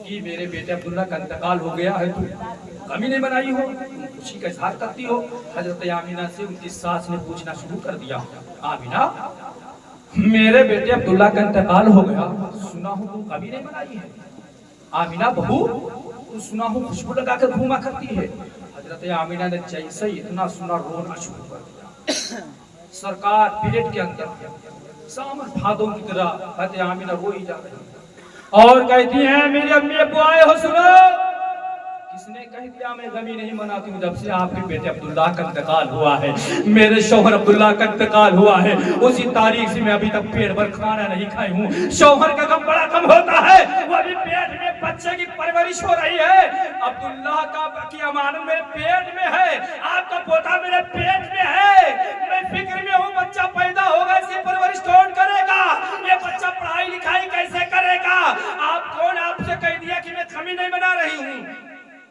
कि मेरे बेटे अब्दुल्ला का इंतकाल हो गया है, तुम कमी नहीं बनाई हो, तुम खुशी का इजहार करती हो। हजरत आमिना से उनकी सास ने पूछना शुरू कर दिया, आमिना मेरे बेटे अब्दुल्ला का इंतकाल हो गया, सुना हूँ तुम कमी नहीं बनाई है। आमिना बहू तू सुना हूँ खुशबू लगा कर घूमा करती है। हजरत आमिना ने जैसे ही इतना सुना रोना शुरू कर दिया। सरकार पीरियड के अंदर सामर भादों की तरह हजरत आमिना रोई जा रही और कहती हैं मेरी अम्मी अब्बू आए हो, सुनो। किसने कह दिया मैं गमी नहीं मनाती हूँ, जब से आपके बेटे अब्दुल्ला का इंतकाल हुआ है, मेरे शौहर अब्दुल्ला का इंतकाल हुआ है, उसी तारीख से मैं अभी तक पेट भर खाना नहीं खाई हूँ। शौहर का गम बड़ा कम होता है, वो अभी पेट में बच्चे की परवरिश हो रही है। अब्दुल्ला का की अमानत मेरे पेट में है, आपका पोता मेरे पेट में है, मैं फिक्र में हूँ, बच्चा पैदा होगा, इसकी परवरिश कौन करेगा, ये बच्चा पढ़ाई लिखाई कैसे करेगा। आप कौन आपसे कह दिया कि मैं कमी नहीं बना रही हूँ।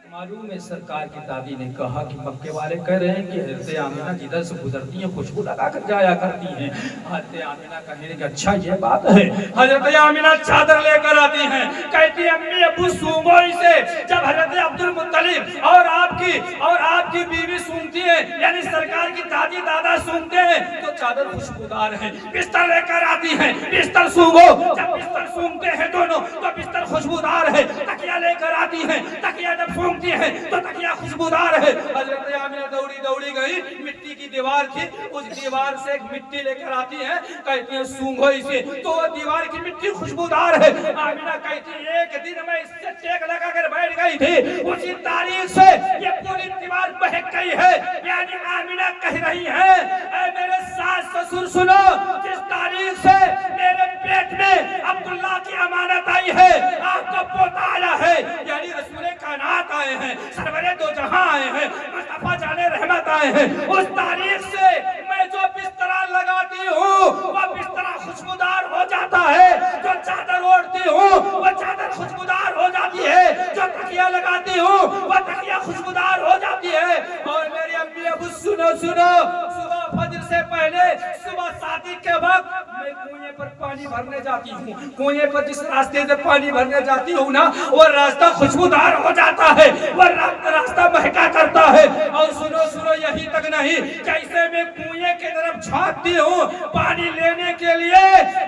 मालूम है सरकार की दादी ने कहा कि मक्के वाले कह रहे हैं कि हजरत आमिना जिधर से गुजरती हैं खुशबू लगा कर जाया करती हैं। हजरत आमिना कहने कि अच्छा ये बात है। हजरत आमिना चादर लेकर आती हैं, कहती है अम्मी अब्बू सूंघो इसे। जब हजरत अब्दुल मुत्तलिब और आपकी बीवी सूंघती है, यानी सरकार की दादी दादा सूंघते हैं तो चादर खुशबूदार है। बिस्तर लेकर आती हैं, बिस्तर सूंघो। जब बिस्तर सूंघते हैं दोनों तो बिस्तर खुशबूदार है। तकिया लेकर आती हैं, तकिया जब सूंघती है तो तकिया खुशबूदार है। हजरत आमिना दौड़ी गई, मिट्टी की दीवार थी, उस दीवार से एक मिट्टी लेकर आती है, कहती है सूंघो इसे, तो दीवार की मिट्टी खुशबूदार है। आमिना कहती है एक दिन मैं इससे टेक लगा कर बैठ गई थी, उसी तारीख से ये पूरी दीवार महक गई है। यानी आमिना कह रही है ऐ मेरे सास ससुर सुनो, जिस तारीख से मेरे पेट में अब्दुल्ला की अमानत आई है, आपका पोता आया है, यानी रसूल कायनात आए हैं, सरवरे दो जहां आए हैं, मुस्तफा जाने रहमत आए हैं, उस तारीख से मैं जो बिस्तरा लगाती हूँ वो बिस्तरा खुशबूदार हो जाता है। जो चादर ओढ़ती हूँ वो चादर खुशबूदार हो जाती है। जो तकिया लगाती हूँ वो तकिया खुशबूदार हो जाती है। और मेरी अम्मी अबू सुनो, सुबह फजर से पहले, सुबह शादी के वक्त मैं कुएं पर पानी भरने जाती हूँ। कुएं पर जिस रास्ते से पानी भरने जाती हूँ ना, वो रास्ता खुशबूदार हो जाता है, वो रास्ता महका करता है। और सुनो यही तक नहीं, जैसे मैं कुएं की तरफ झांकती हूँ पानी लेने के लिए,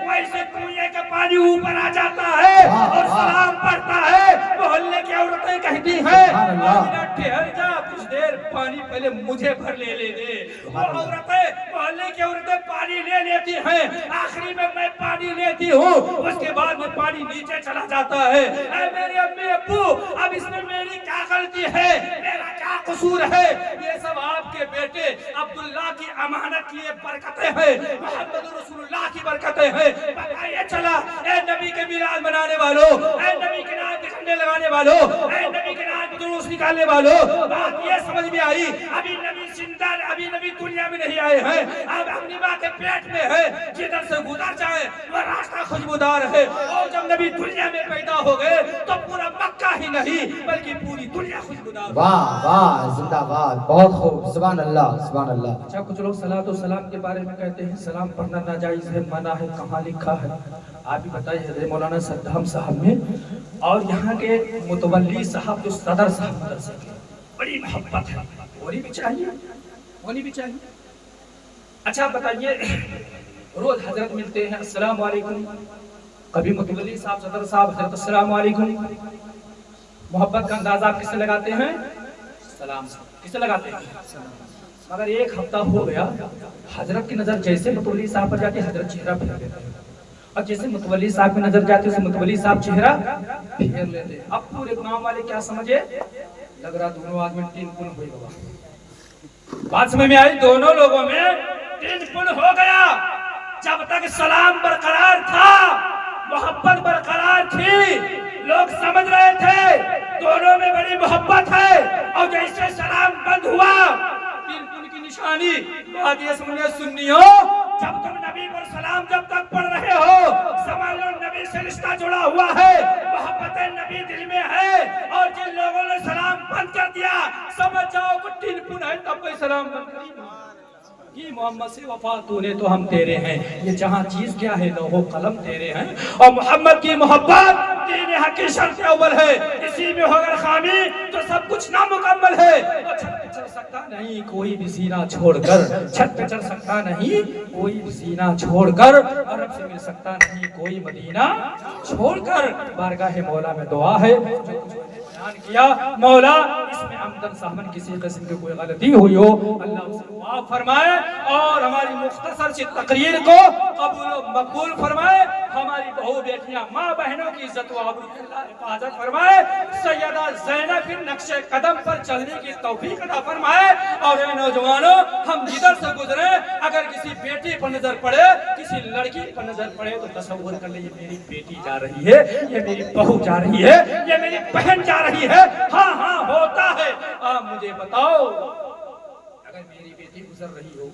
वैसे कुएं का पानी ऊपर आ जाता है और सलाम पड़ता है। मोहल्ले की औरतें कहती हैं ठहर जा कुछ देर, पानी पहले मुझे भर ले दे। वो मोहल्ले की औरतें पानी ले लेती हैं, आखिरी में मैं पानी लेती हूँ, उसके बाद में पानी नीचे चला जाता है। मेरे अम्मी अब्बू अब इसमें मेरी क्या गलती है, मेरा क्या कसूर है? ये सब आपके बेटे अब्दुल्ला की अमानत की बरकतें हैं, मोहम्मद रसूलुल्लाह की बरकतें हैं। बताइए चला ए नबी के मिलाद मनाने वालों, ए नबी के नाम पे झंडे लगाने वालों, ए नबी के नाम पे जुलूस निकालने वालों, बात ये समझ में आई अभी नबी जिंदा, अभी नबी दुनिया में नहीं आए हैं, अब अपनी माँ के पेट में है, जिधर से गुजर जाए वह रास्ता खुशबूदार है। और जब नबी दुनिया में पैदा हो गए तो पूरा मक्का ही नहीं बल्कि पूरी दुनिया खुशबूदार। वाह वाह, जिंदाबाद, बहुत खूब, सुभान अल्लाह सुभान अल्लाह। अच्छा, कुछ लोग सलात और सलाम के बारे में कहते हैं सलाम पढ़ना नाजायज है, मना है, कहाँ लिखा है? आप ही बताइए। हज़रत मौलाना सद्दाम साहब में और यहाँ के मुतवल्ली साहब जो सदर साहब मदरसे के, बड़ी मोहब्बत है, होनी भी चाहिए। अच्छा बताइए, रोज हजरत मिलते हैं, अस्सलाम वालेकुम, कभी मुतवल्ली साहब सदर साहब हजरत अस्सलाम वालेकुम। मोहब्बत का अंदाजा आप किससे लगाते हैं? सलाम से। किससे लगाते हैं? मगर एक हफ्ता हो गया, हजरत की नजर जैसे मुतवल्ली साहब पर जाती है हजरत चेहरा फेर लेते हैं, और जैसे मुतवल्ली साहब की नजर जाती है उसे मुतवल्ली साहब चेहरा फेर लेते हैं। अब पूरे गांव वाले क्या समझे, लग रहा दोनों आदमी तीन गुण हुई होगा। बात समझ में आई? दोनों लोगों में तीन गुण हो गया। जब तक सलाम बरकरार था, मोहब्बत बरकरार थी, लोग समझ रहे थे दोनों में बड़ी मोहब्बत है। और जैसे सलाम बंद हुआ, तीन गुण की निशानी बात ये समझ सुन्नियों, जब तुम नबी पर सलाम जब तक पढ़ रहे हो, समझ लो नबी से रिश्ता जुड़ा हुआ है, मोहब्बत नबी दिल में है। और जिन लोगों ने सलाम बंद कर दिया, समझ जाओ कि तीन गुण है, तब कोई सलाम बंद नहीं। मोहम्मद से वफा तूने तो हम तेरे हैं, ये जहाँ चीज क्या है लौहो कलम तेरे हैं। और मोहम्मद की मोहब्बत दीन हक की शर्त अव्वल है, इसी में होकर खामी तो सब कुछ नामुकम्मल है। और छत पे चढ़ सकता नहीं कोई भी सीना छोड़कर, छत पे चढ़ सकता नहीं कोई भी सीना छोड़कर, अरब से मिल सकता नहीं कोई मदीना छोड़कर। बारगाह मौला में दुआ है, जो कुछ किया मौला इसमें अमदन सहमन किसी किस्म की कोई गलती हुई हो, अल्लाह उसे माफ फरमाए और हमारी मुख्तसर सी तकरीर को कबूल व मकबूल फरमाए। हमारी बहू बेटियां माँ बहनों की इज्जत व आबरू की अल्लाह हिफाजत फरमाए। सैयदा ज़ैनब के नक्शे कदम पर चलने की तौफीक अता फरमाए। और ए नौजवानों, हम जिधर से गुजरे अगर किसी बेटी पर नजर पड़े, किसी लड़की पर नजर पड़े तो तसव्वुर कर ले ये मेरी बेटी जा रही है, ये मेरी बहू जा रही है, ये मेरी बहन जा रही है। हाँ हाँ होता है। आप मुझे बताओ, अगर मेरी बेटी गुजर रही हो,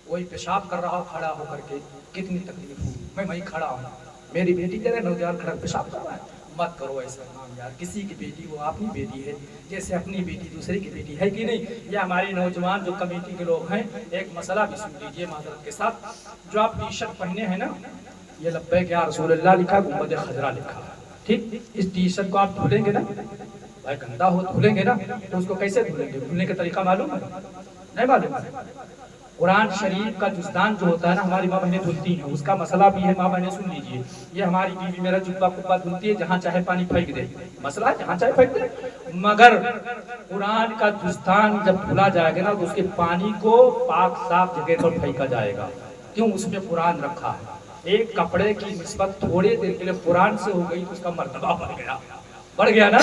कोई पेशाब कर रहा हो खड़ा होकर के, कितनी तकलीफ हो। मैं वहीं खड़ा हूँ, मेरी बेटी तेरे नौजवान खड़ा पेशाब कर रहा है, मत करो ऐसा काम यार, किसी की बेटी वो अपनी बेटी है, जैसे अपनी बेटी दूसरे की बेटी है कि नहीं। ये हमारे नौजवान जो कमेटी के लोग हैं, एक मसला भी सुन लीजिए माजरत के साथ। जो आप टी शर्ट पहने हैं ना, ये लब्बैक या रसूलुल्लाह लिखा, गुंबद खजरा लिखा है, ठीक। इस टी शर्ट को आप धुलेंगे ना, भाई गंदा हो धुलेंगे ना, तो उसको कैसे धुलेंगे? धुलने का तरीका मालूम है? नहीं मालूम है? कुरान शरीफ का जुज़दान जो होता है ना, हमारी माँ बहनें धुलती हैं, उसका मसला भी है। माँ बहनें सुन लीजिए, ये हमारी बीवी मेरा जुब्बा कुब्बा धुलती है, जहाँ चाहे पानी फेंक दे, मसला है जहाँ चाहे फेंक दे। मगर कुरान का जुज़दान जब धुला जाएगा ना, तो उसके पानी को पाक साफ जगह पर फेंका जाएगा। क्यों? उसमें कुरान रखा है। एक कपड़े की निस्बत थोड़े देर के लिए कुरान से हो गई तो उसका मर्तबा बढ़ गया ना।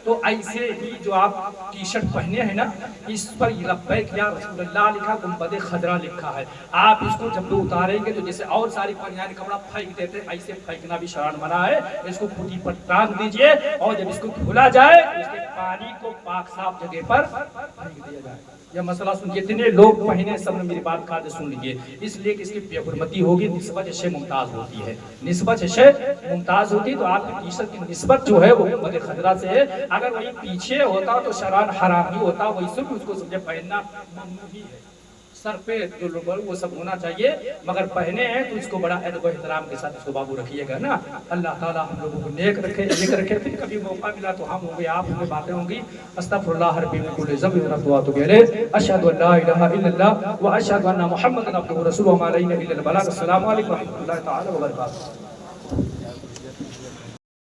तो ऐसे ही जो आप टी शर्ट पहने हैं ना, इस पर लब्बैक या रसूलुल्लाह लिखा, गुंबद खजरा लिखा है। आप इसको जब भी उतारेंगे तो जैसे और सारी पंजाबी कपड़ा फेंक देते, ऐसे फेंकना भी शरान मना है। इसको खूंटी पर टांग दीजिए और जब इसको धुला जाए इसके पानी को पाक साफ जगह पर फेंक दिया जाए। यह मसला सुन, जितने लोग पहने सब ने मेरी बात का सुन लीजिए, इसलिए कि इसकी बेहुरमती होगी, निस्बत शे मुमताज होती है, निस्बत शे मुमताज होती। तो आपकी टी शर्ट की निस्बत जो है वो गुंबद खजरा से है। अगर वही पीछे होता तो शरान हराम ही होता, वही सब उसको समझे पहनना ममनू ही है। सर पे जो लोग वो सब होना चाहिए, मगर पहने हैं तो इसको बड़ा अदब एहतराम के साथ इसको बाबू रखिएगा ना। अल्लाह ताला हम लोगों को नेक रखे, नेक रखे। फिर कभी मौका मिला तो हम होंगे, आप होंगे, बातें होंगी। अस्तगफिरुल्लाह रब्बी मिन कुल्ली ज़ंबिन व अतूबु इलैह। अशहदु अन ला इलाहा इल्लल्लाह व अशहदु अन्ना मुहम्मदन अब्दुहु व रसूलुहु। मा अलैना इल्लल बलाग। अस्सलामु अलैकुम व रहमतुल्लाहि तआला व बरकातुहू।